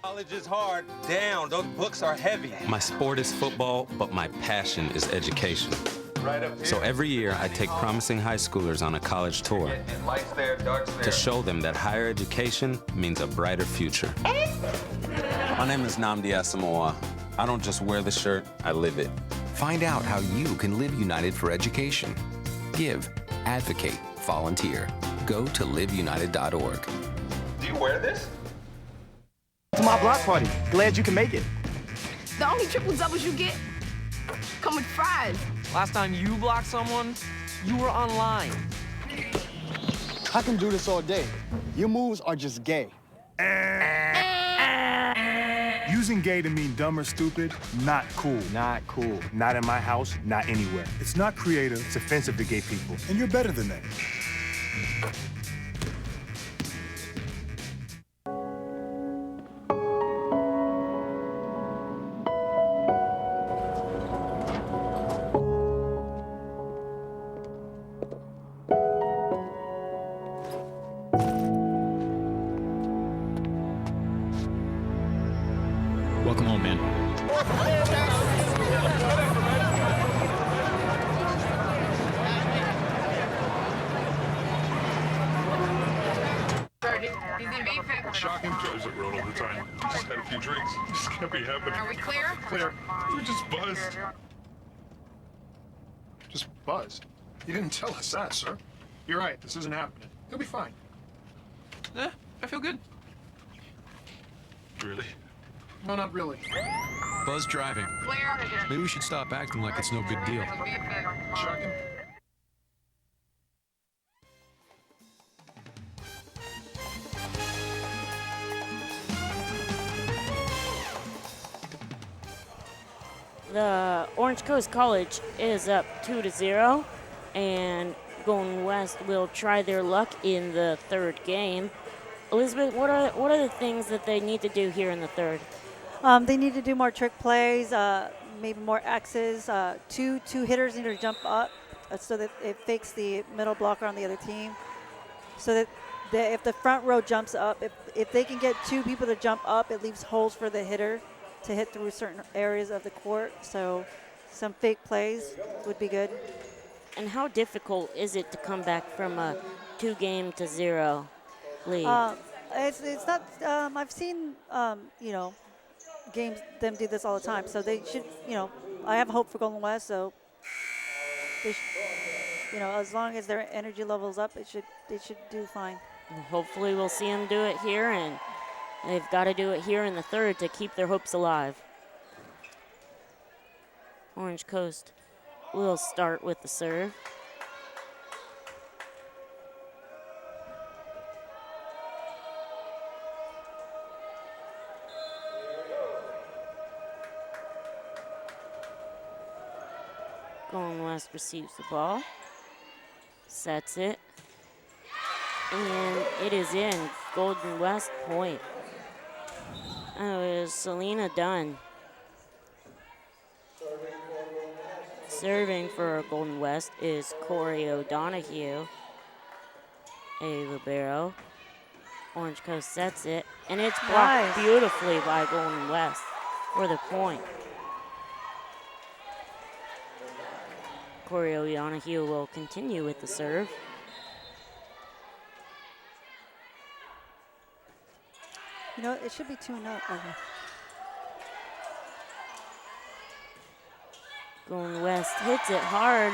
College is hard. Damn, those books are heavy. My sport is football, but my passion is education. So every year, I take promising high schoolers on a college tour to show them that higher education means a brighter future. My name is Nnamdi Asamoah. I don't just wear the shirt, I live it. Find out how you can live United for education. Give, advocate, volunteer. Go to liveunited.org. Do you wear this? To my block party. Glad you can make it. The only triple doubles you get come with fries. Last time you blocked someone, you were online. I can do this all day. Your moves are just gay. Using gay to mean dumb or stupid, not cool. Not cool. Not in my house, not anywhere. It's not creative, it's offensive to gay people. And you're better than that. Welcome home, man. Shocking. Drives it road all the time. Just had a few drinks. Just can't be happening. Are we clear? Clear. We're just buzzed. Just buzzed? You didn't tell us that, sir. You're right. This isn't happening. He'll be fine. I feel good. Really? No, not really. Buzz driving. Clear. Maybe we should stop acting like it's no big deal. Shocking. The Orange Coast College is up 2-0, and Golden West will try their luck in the third game. Elizabeth, what are the things that they need to do here in the third? They need to do more trick plays, maybe more X's. Two hitters need to jump up so that it fakes the middle blocker on the other team. So that if the front row jumps up, if they can get two people to jump up, it leaves holes for the hitter to hit through certain areas of the court. So some fake plays would be good. And how difficult is it to come back from a 2-0 lead? It's not. I've seen games them do this all the time. So they should. I have hope for Golden West. So they should, as long as their energy level's up, they should do fine. Hopefully we'll see them do it here, and they've got to do it here in the third to keep their hopes alive. Orange Coast will start with the serve. Golden West receives the ball, sets it, and it is in. Golden West point. Oh, it is Selena Dunn. Serving for Golden West is Corey O'Donoghue, a libero. Orange Coast sets it, and it's blocked beautifully by Golden West for the point. Corey O'Donoghue will continue with the serve. It should be 2-0. Okay. Golden West hits it hard,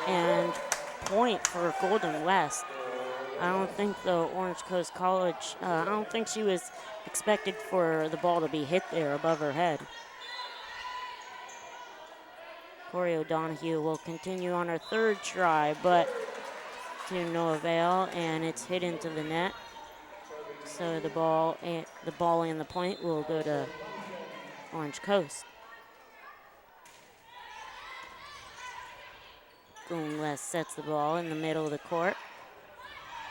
and point for Golden West. I don't think the Orange Coast College, I don't think she was expected for the ball to be hit there above her head. Corey O'Donohue will continue on her third try, but to no avail, and it's hit into the net. So the ball and the point will go to Orange Coast. Golden West sets the ball in the middle of the court,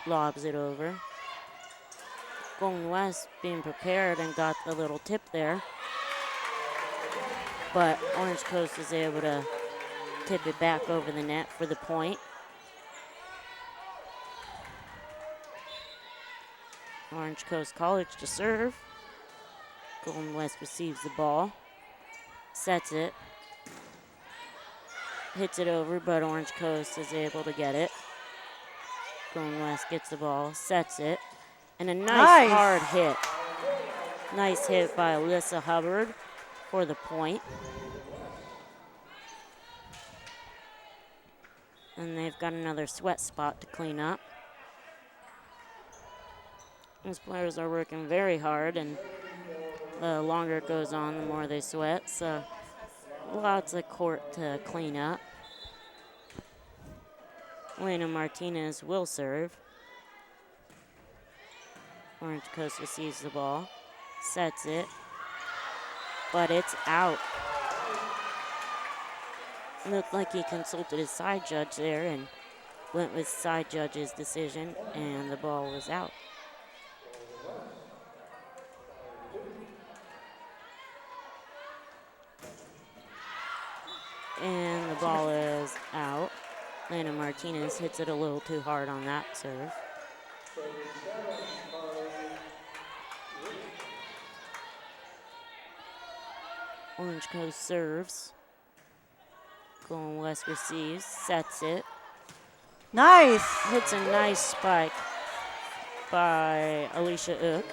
lobs it over. Golden West being prepared and got the little tip there, but Orange Coast is able to tip it back over the net for the point. Orange Coast College to serve. Golden West receives the ball, sets it, hits it over, but Orange Coast is able to get it. Golden West gets the ball, sets it, and a nice hard hit. Nice hit by Alyssa Hubbard for the point. And they've got another sweat spot to clean up. These players are working very hard, and the longer it goes on, the more they sweat. So lots of court to clean up. Elena Martinez will serve. Orange Coast receives the ball, sets it, but it's out. Looked like he consulted his side judge there and went with side judge's decision, and the ball was out. And the ball is out. Lana Martinez hits it a little too hard on that serve. Orange Coast serves. Golden West receives, sets it. Nice. Hits a nice spike by Alicia Ook.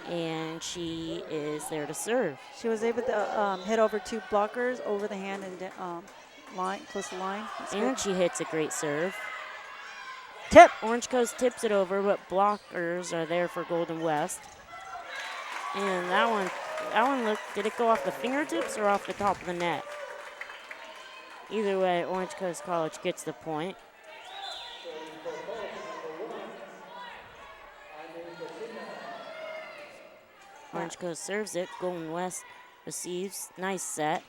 And she is there to serve. She was able to hit over two blockers over the hand and line, close to line. And she hits a great serve. Tip. Orange Coast tips it over, but blockers are there for Golden West. And that one looked, did it go off the fingertips or off the top of the net? Either way, Orange Coast College gets the point. Orange Coast serves it. Golden West receives. Nice set.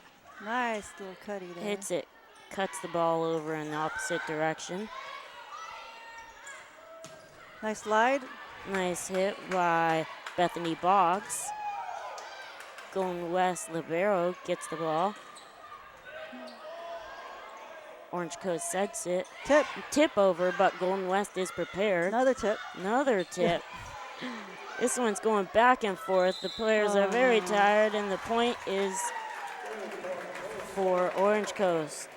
Nice little cutty there. Hits it. Cuts the ball over in the opposite direction. Nice slide. Nice hit by Bethany Boggs. Golden West libero gets the ball. Orange Coast sets it. Tip over, but Golden West is prepared. Another tip. Another tip. This one's going back and forth. The players are very tired, and the point is for Orange Coast.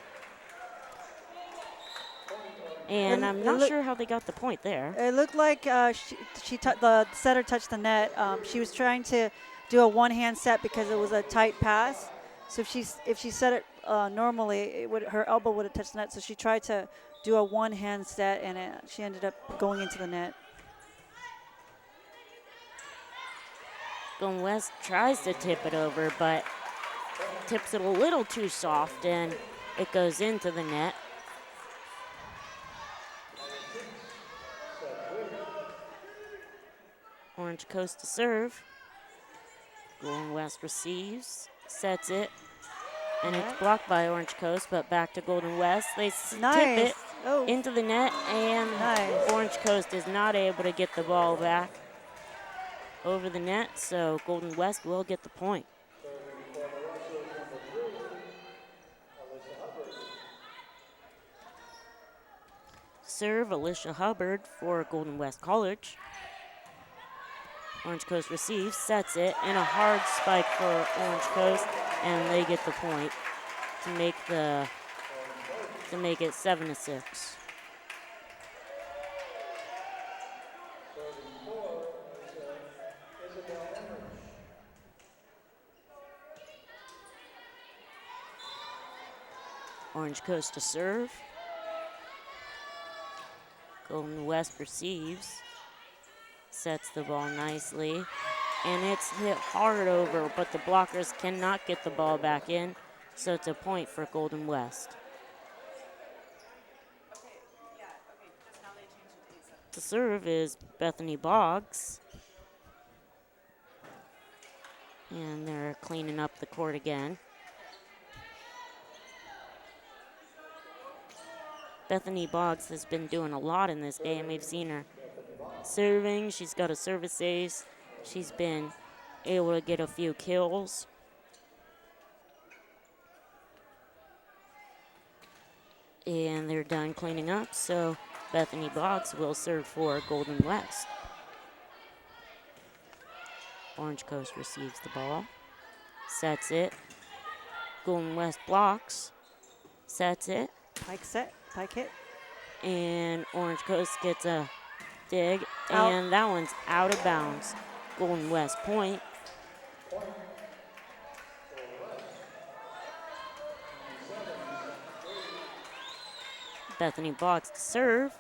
And I'm not sure how they got the point there. It looked like the setter touched the net. She was trying to do a one-hand set because it was a tight pass. So if she set it normally, her elbow would have touched the net. So she tried to do a one-hand set, and she ended up going into the net. Golden West tries to tip it over, but tips it a little too soft, and it goes into the net. Orange Coast to serve. Golden West receives, sets it, and it's blocked by Orange Coast, but back to Golden West. They tip it into the net, and Orange Coast is not able to get the ball back over the net, so Golden West will get the point. Serve Alicia Hubbard for Golden West College. Orange Coast receives, sets it, and a hard spike for Orange Coast, and they get the point to make it 7-6. Orange Coast to serve. Golden West receives, sets the ball nicely, and it's hit hard over, but the blockers cannot get the ball back in, So it's a point for Golden West. To serve is Bethany Boggs. And they're cleaning up the court again. Bethany Boggs has been doing a lot in this game. We've seen her serving. She's got a service ace. She's been able to get a few kills. And they're done cleaning up, so Bethany Boggs will serve for Golden West. Orange Coast receives the ball, sets it. Golden West blocks, sets it. Pike set, pike hit. And Orange Coast gets a dig, Out. and that one's out of bounds. Golden West point. Bethany Boggs to serve.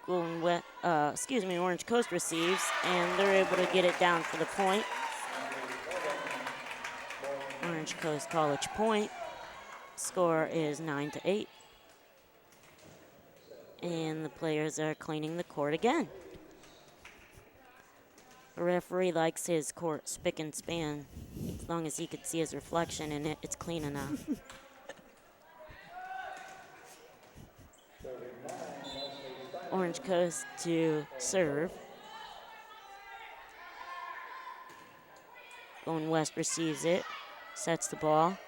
Orange Coast receives, and they're able to get it down for the point. Orange Coast College point. Score is 9-8. And the players are cleaning the court again. The referee likes his court spick and span. As long as he could see his reflection in it, it's clean enough. Orange Coast to serve. Golden West receives it, sets the ball.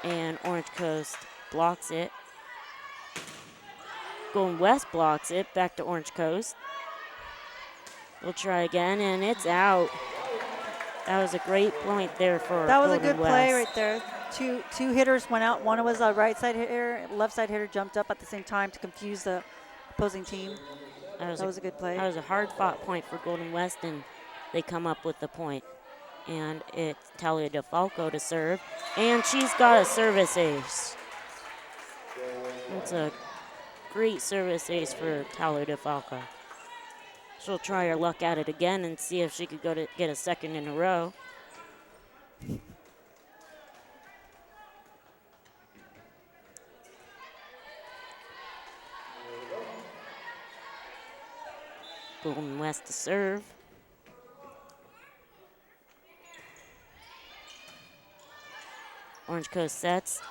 And Orange Coast blocks it. Golden West blocks it, back to Orange Coast. We'll try again, and it's out. That was a great point there for That was Golden a good West. play right there. Two hitters went out. One was a right side hitter, left side hitter jumped up at the same time to confuse the opposing team. That was a good play. That was a hard-fought point for Golden West, and they come up with the point. And it's Talia DeFalco to serve, and she's got a service ace. That's a great service ace for Talia DeFalco. She'll try her luck at it again and see if she could get a second in a row. Golden West to serve. Orange Coast sets.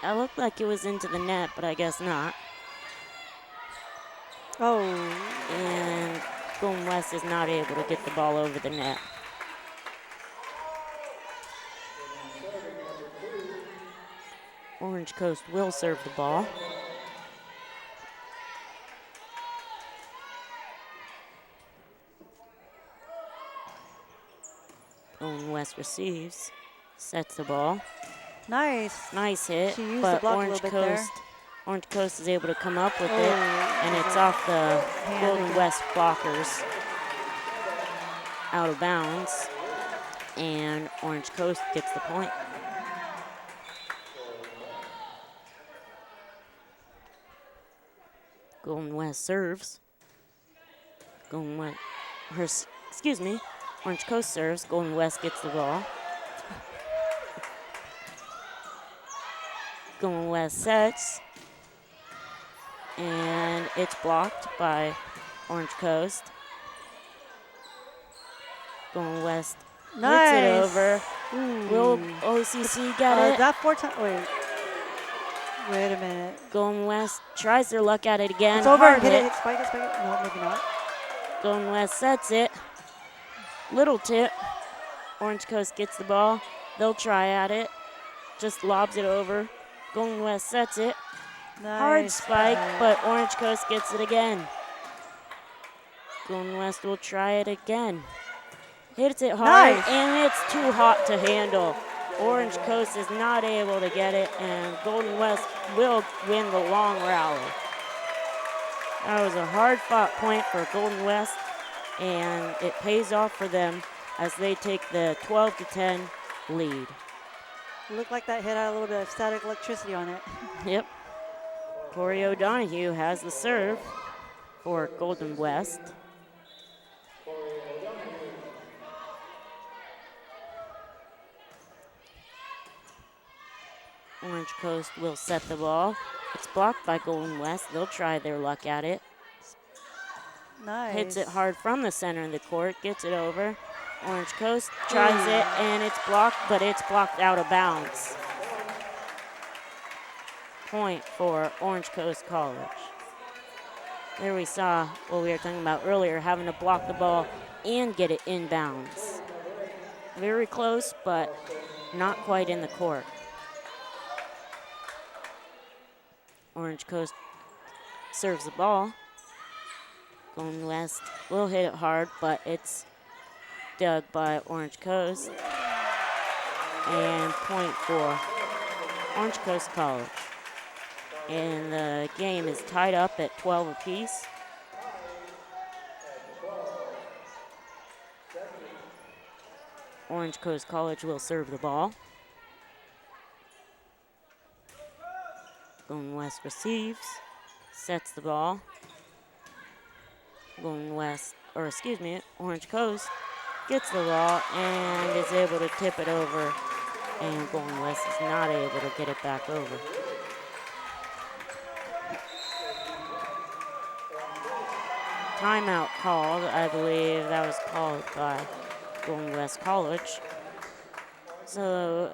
That looked like it was into the net, but I guess not. Oh. And Golden West is not able to get the ball over the net. Orange Coast will serve the ball. Golden West receives, sets the ball. Nice. Nice hit, She used the but block a Orange little bit there. Orange Coast is able to come up with it, Oh, and it's off the hand Golden again. West blockers, out of bounds, and Orange Coast gets the point. Golden West serves. Orange Coast serves. Golden West gets the ball. Golden West sets. And it's blocked by Orange Coast. Golden West hits it over. Will OCC get it? That 4 times. Wait a minute. Golden West tries their luck at it again. It's over. Hard Hit hit. it. Spike it. No, maybe not. Golden West sets it. Little tip. Orange Coast gets the ball. They'll try at it. Just lobs it over. Golden West sets it. Hard Nice spike, play. but Orange Coast gets it again. Golden West will try it again. Hits it hard, Nice. and it's too hot to handle. Orange Coast is not able to get it, and Golden West will win the long rally. That was a hard-fought point for Golden West, and it pays off for them as they take the 12-10 lead. It looked like that hit had a little bit of static electricity on it. Yep. Corey O'Donohue has the serve for Golden West. Orange Coast will set the ball. It's blocked by Golden West. They'll try their luck at it. Nice. Hits it hard from the center of the court, gets it over. Orange Coast tries it, and it's blocked, but it's blocked out of bounds. Point for Orange Coast College. There we saw what we were talking about earlier, having to block the ball and get it inbounds. Very close, but not quite in the court. Orange Coast serves the ball. Golden West will hit it hard, but it's dug by Orange Coast. And point for Orange Coast College. And the game is tied up at 12 apiece. Orange Coast College will serve the ball. Golden West receives, sets the ball. Orange Coast gets the ball and is able to tip it over, and Golden West is not able to get it back over. Timeout called, I believe that was called by Golden West College. So,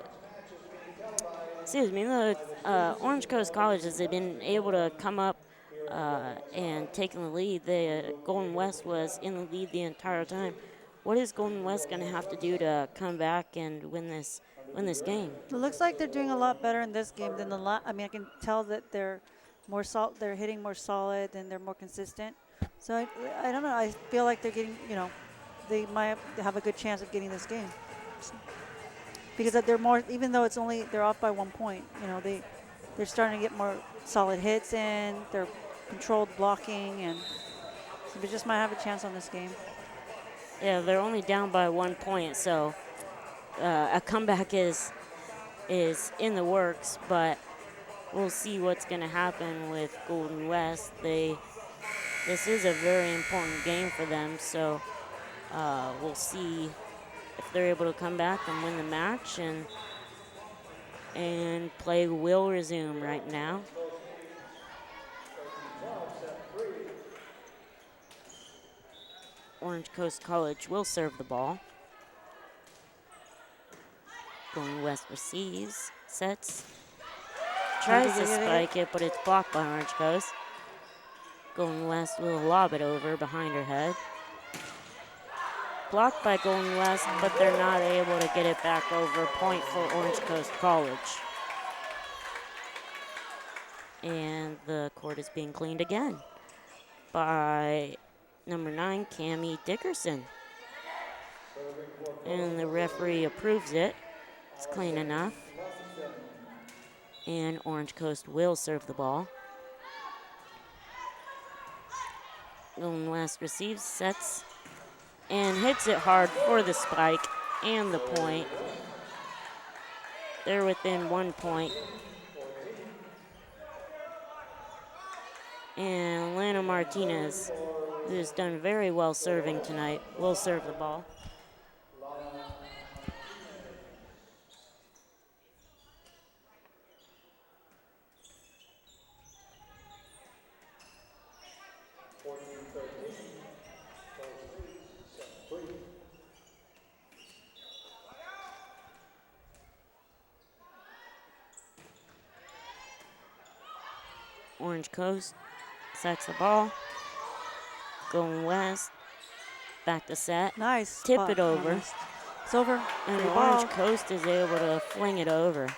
the Orange Coast College has been able to come up and taking the lead. The Golden West was in the lead the entire time. What is Golden West going to have to do to come back and win this game? It looks like they're doing a lot better in this game than the last. I mean, I can tell that they're more they're hitting more solid and they're more consistent. So I don't know. I feel like they're getting, they might have a good chance of getting this game. Because they're more, even though they're off by 1 point, they're starting to get more solid hits in, they're controlled blocking, and so they just might have a chance on this game. Yeah, they're only down by 1 point, so a comeback is in the works, but we'll see what's going to happen with Golden West. This is a very important game for them, so we'll see if they're able to come back and win the match, and play will resume right now. Orange Coast College will serve the ball. Golden West receives, sets, tries to spike it, but it's blocked by Orange Coast. Golden West will lob it over behind her head. Blocked by Golden West, but they're not able to get it back over. Point for Orange Coast College. And the court is being cleaned again by number 9, Cammie Dickerson. And the referee approves it. It's clean enough. And Orange Coast will serve the ball. Golden West receives, sets, and hits it hard for the spike and the point. They're within 1 point. And Lana Martinez, who's done very well serving tonight, will serve the ball. Orange Coast sets the ball. Golden West back to set. Nice. Tip it over. Nice. It's over. And Free Orange ball. Coast is able to fling it over.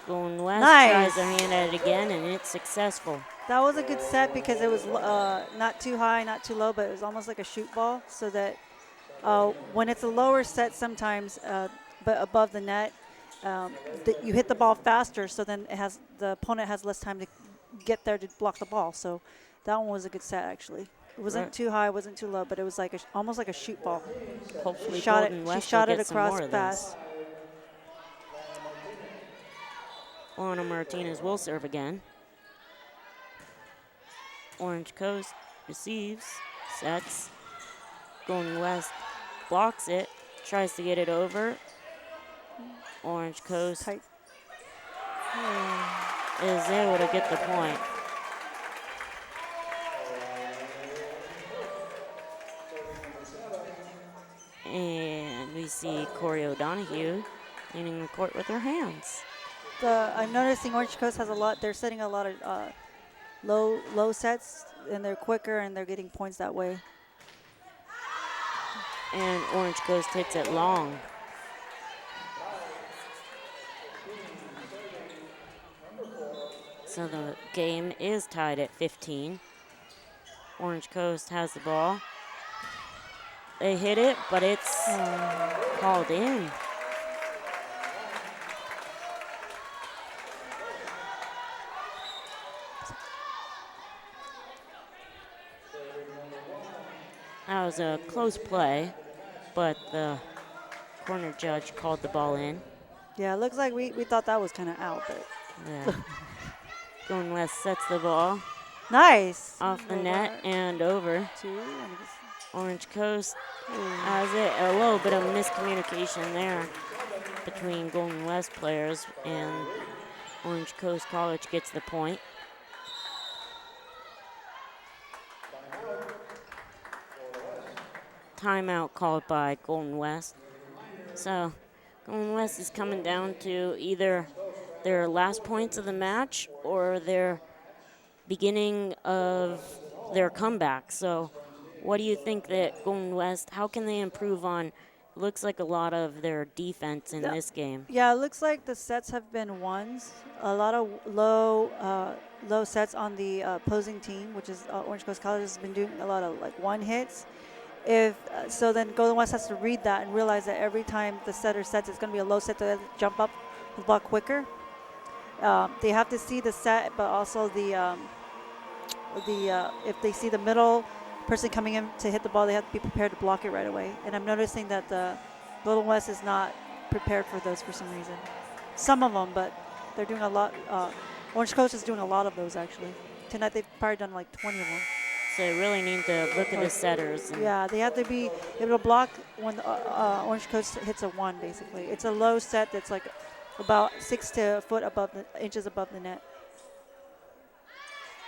Golden West Nice. tries their hand at it again, and it's successful. That was a good set because it was not too high, not too low, but it was almost like a shoot ball, so that when it's a lower set sometimes, but above the net, you hit the ball faster, so then the opponent has less time to get there to block the ball. So that one was a good set, actually. It wasn't too high, wasn't too low, but it was like almost like a shoot ball. Hopefully she shot Golden it. West She shot will it get some across more of fast. Lana Martinez will serve again. Orange Coast receives, sets. Golden West blocks it, tries to get it over. Orange Coast is able to get the point. And we see Corey O'Donoghue cleaning the court with her hands. I'm noticing Orange Coast has a lot. They're setting a lot of low sets, and they're quicker, and they're getting points that way. And Orange Coast hits it long. So the game is tied at 15. Orange Coast has the ball. They hit it, but it's called in. That was a close play, but the corner judge called the ball in. Yeah, it looks like we thought that was kind of out, but. Yeah. Golden West sets the ball. Nice. Off the net and over. Orange Coast has it. A little bit of miscommunication there between Golden West players, and Orange Coast College gets the point. Timeout called by Golden West. So Golden West is coming down to either their last points of the match or their beginning of their comeback. So what do you think that Golden West, how can they improve on, looks like a lot of their defense in this game? Yeah, it looks like the sets have been ones. A lot of low sets on the opposing team, which is Orange Coast College has been doing a lot of like one hits. So then Golden West has to read that and realize that every time the setter sets, it's going to be a low set to jump up the block quicker. They have to see the set, but also if they see the middle person coming in to hit the ball, they have to be prepared to block it right away. And I'm noticing that the Golden West is not prepared for those for some reason. Some of them, but they're doing a lot. Orange Coast is doing a lot of those actually. Tonight they've probably done like 20 of them. So they really need to look at the setters. Yeah, they have to be able to block when Orange Coast hits a one, basically. It's a low set that's like about 6 to a foot above inches above the net.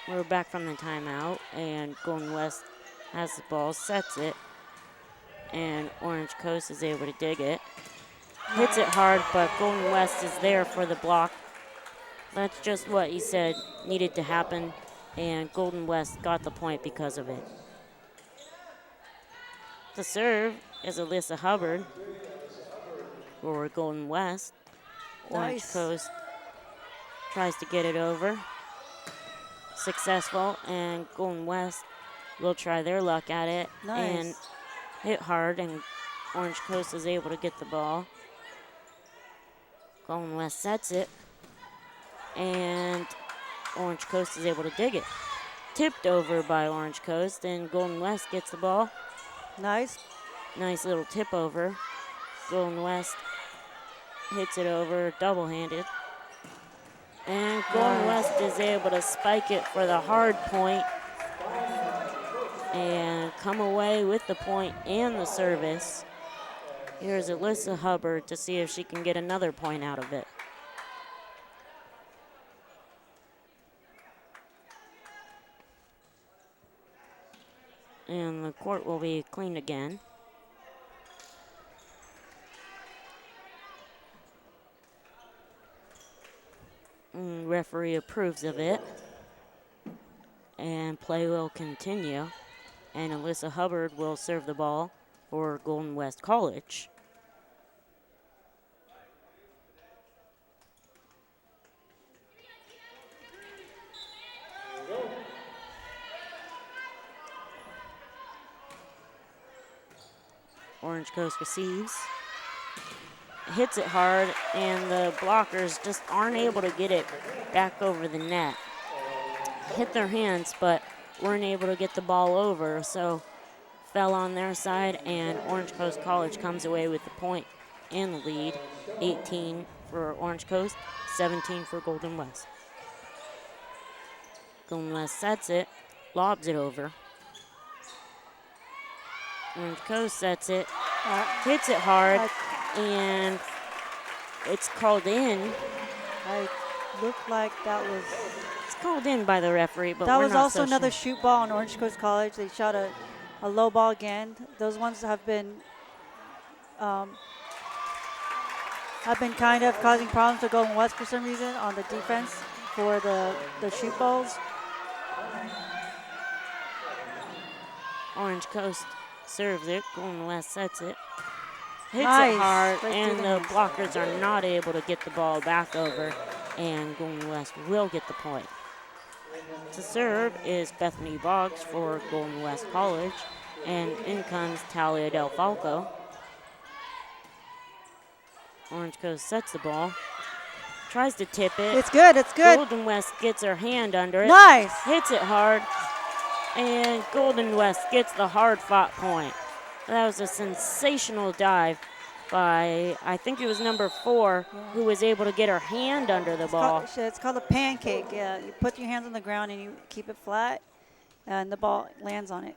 We're back from the timeout, and Golden West has the ball, sets it, and Orange Coast is able to dig it. Hits it hard, but Golden West is there for the block. That's just what he said needed to happen, and Golden West got the point because of it. The serve is Alyssa Hubbard for Golden West. Orange Nice. Coast tries to get it over. Successful, and Golden West will try their luck at it and Nice. hit hard, and Orange Coast is able to get the ball. Golden West sets it, and Orange Coast is able to dig it. Tipped over by Orange Coast, and Golden West gets the ball. Nice. Nice little tip over. Golden West hits it over, double-handed. And Golden West is able to spike it for the hard point and come away with the point and the service. Here's Alyssa Hubbard to see if she can get another point out of it. And the court will be cleaned again. Referee approves of it. And play will continue. And Alyssa Hubbard will serve the ball for Golden West College. Orange Coast receives. Hits it hard, and the blockers just aren't able to get it back over the net. Hit their hands, but weren't able to get the ball over, so fell on their side, and Orange Coast College comes away with the point and the lead. 18 for Orange Coast, 17 for Golden West. Golden West sets it, lobs it over. Orange Coast sets it, hits it hard, and it's called in. Looked like that was It's called in by the referee, but that we're was not also so another sure. shoot ball on Orange Coast College. They shot a low ball again. Those ones have been kind of causing problems to Golden West for some reason on the defense for the shoot balls. Orange Coast serves it. Golden West sets it. Hits Nice. it hard, Right and through the the hands. blockers are not able to get the ball back over, and Golden West will get the point. To serve is Bethany Boggs for Golden West College, and in comes Talia Del Falco. Orange Coast sets the ball, tries to tip it. It's good, it's good. Golden West gets her hand under it. Nice. Hits it hard, and Golden West gets the hard-fought point. That was a sensational dive by, I think it was number 4, who was able to get her hand under the ball. It's called a pancake. Yeah, you put your hands on the ground and you keep it flat, and the ball lands on it.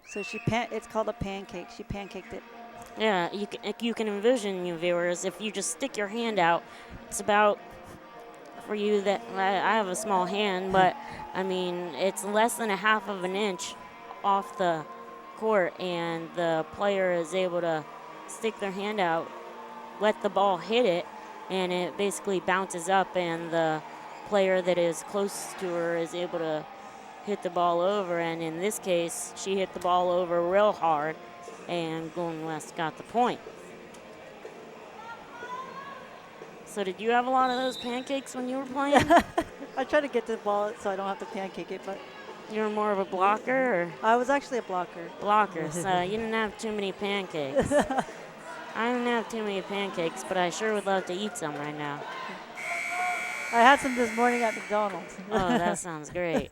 So it's called a pancake. She pancaked it. Yeah, you can envision, you viewers, if you just stick your hand out, it's about, for you that, I have a small hand, but I mean, it's less than a half of an inch off the court, and the player is able to stick their hand out, let the ball hit it, and it basically bounces up, and the player that is close to her is able to hit the ball over, and in this case, she hit the ball over real hard, and Golden West got the point. So did you have a lot of those pancakes when you were playing? I try to get the ball so I don't have to pancake it, but You were more of a blocker, or? I was actually a blocker. Blocker, so you didn't have too many pancakes. I don't have too many pancakes, but I sure would love to eat some right now. I had some this morning at McDonald's. Oh, that sounds great.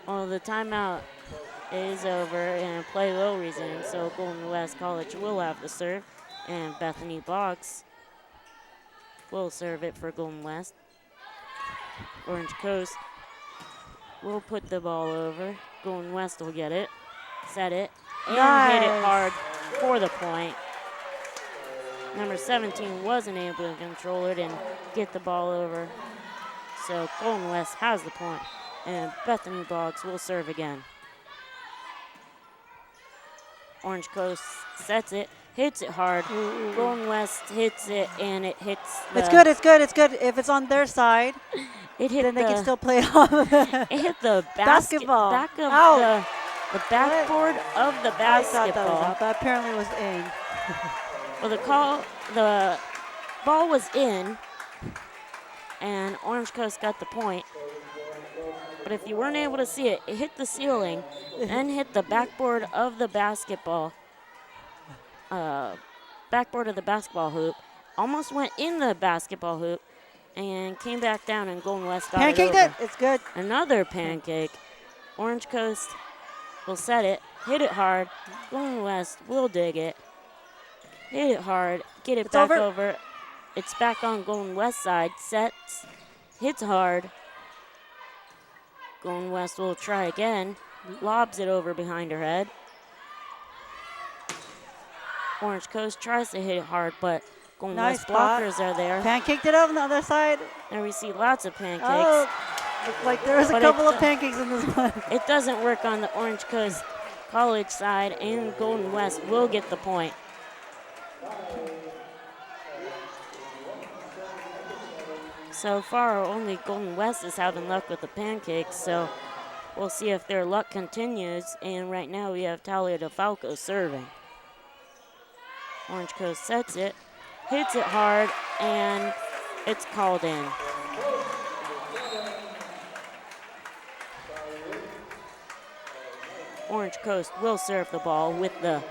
Well, the timeout is over and play will resume, so Golden West College will have the serve, and Bethany Boggs will serve it for Golden West. Orange Coast will put the ball over. Golden West will get it, set it, and hit it hard for the point. Number 17 wasn't able to control it and get the ball over. So Golden West has the point, and Bethany Boggs will serve again. Orange Coast sets it, hits it hard. Golden West hits it, and it hits the... It's good, it's good, it's good. If it's on their side, it hit then they can the- still play it off. It hit the Basketball. back of Out. the backboard of the I thought that was basketball. out, but apparently it was in. Well, the ball was in, and Orange Coast got the point. But if you weren't able to see it, it hit the ceiling, then hit the backboard of the basketball hoop, almost went in the basketball hoop, and came back down, and Golden West got Pancaked it over. it. It's good. Another pancake. Orange Coast will set it, hit it hard. Golden West will dig it, hit it hard, get it It's back over. over. It's back on Golden West side, sets, hits hard. Golden West will try again, lobs it over behind her head. Orange Coast tries to hit it hard, but Golden Nice West spot. blockers are there. Pancaked it up on the other side. And we see lots of pancakes. Oh, looks like there was a But couple it of pancakes in this one. It doesn't work on the Orange Coast College side, and Golden West will get the point. So far, only Golden West is having luck with the pancakes, so we'll see if their luck continues. And right now we have Talia DeFalco serving. Orange Coast sets it, hits it hard, and it's called in. Orange Coast will serve the ball with the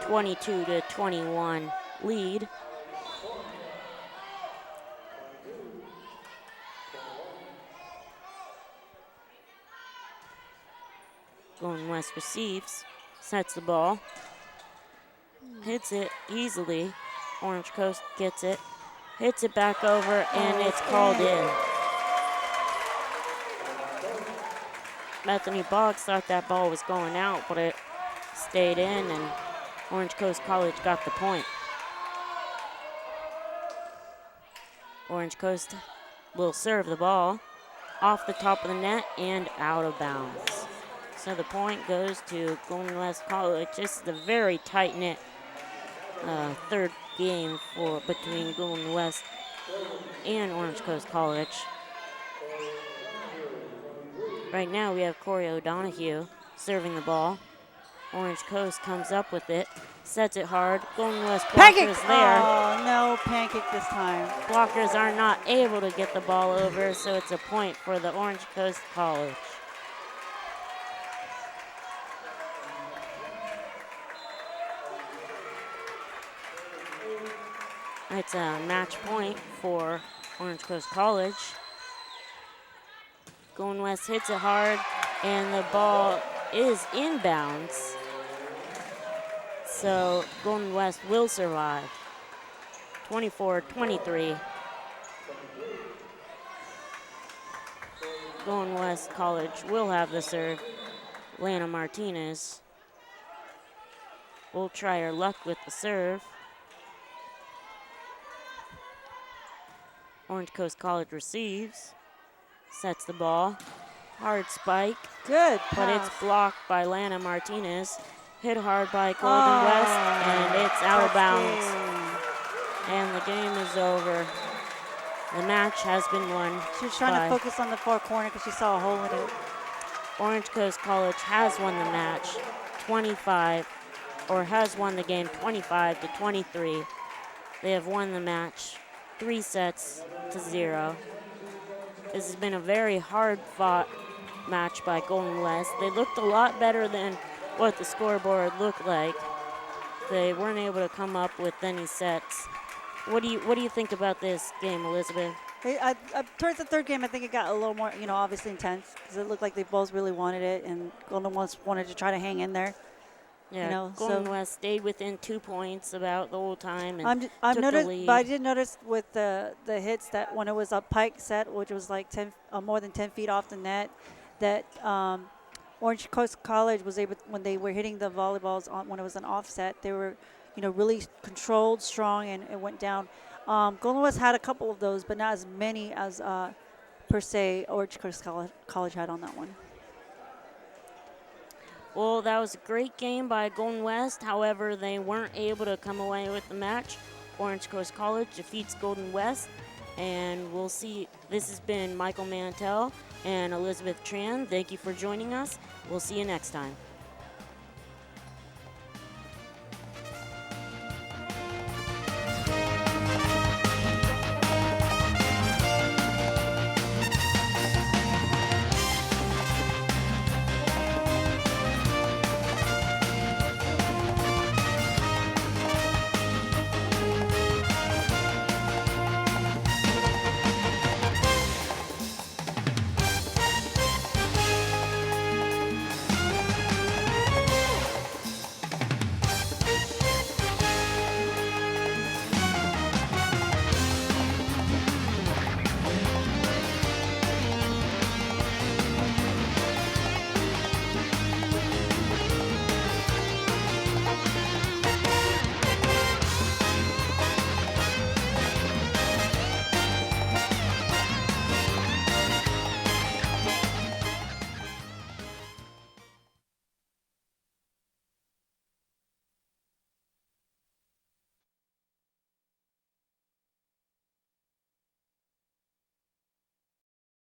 22-21 lead. Golden West receives, sets the ball, hits it easily. Orange Coast gets it, hits it back over, and it's called in. Bethany Boggs thought that ball was going out, but it stayed in, and Orange Coast College got the point. Orange Coast will serve the ball off the top of the net and out of bounds. So the point goes to Golden West College. This is a very tight-knit third game between Golden West and Orange Coast College. Right now we have Corey O'Donohue serving the ball. Orange Coast comes up with it, sets it hard. Golden West blockers there. Oh, no pancake this time. Blockers are not able to get the ball over, so it's a point for the Orange Coast College. It's a match point for Orange Coast College. Golden West hits it hard, and the ball is inbounds. So Golden West will survive. 24-23. Golden West College will have the serve. Lana Martinez will try her luck with the serve. Orange Coast College receives, sets the ball, hard spike. Good but pass. it's blocked by Lana Martinez. Hit hard by Golden West, and it's out of bounds. And the game is over. The match has been won. She was trying to focus on the far corner because she saw a hole in it. Orange Coast College has won the match 25-23. They have won the match 3-0. This has been a very hard-fought match by Golden West. They looked a lot better than what the scoreboard looked like. They weren't able to come up with any sets. What do you think about this game, Elizabeth? Towards the third game, I think it got a little more, obviously intense because it looked like they both really wanted it, and Golden West wanted to try to hang in there. Yeah, Golden West stayed within 2 points about the whole time and I've took noticed, the lead. but I did notice with the hits that when it was a pike set, which was like more than 10 feet off the net, that Orange Coast College was able, when they were hitting the volleyballs when it was an offset, they were, really controlled, strong, and it went down. Golden West had a couple of those, but not as many as per se Orange Coast College had on that one. Well, that was a great game by Golden West. However, they weren't able to come away with the match. Orange Coast College defeats Golden West. And we'll see. This has been Michael Mantell and Elizabeth Tran. Thank you for joining us. We'll see you next time.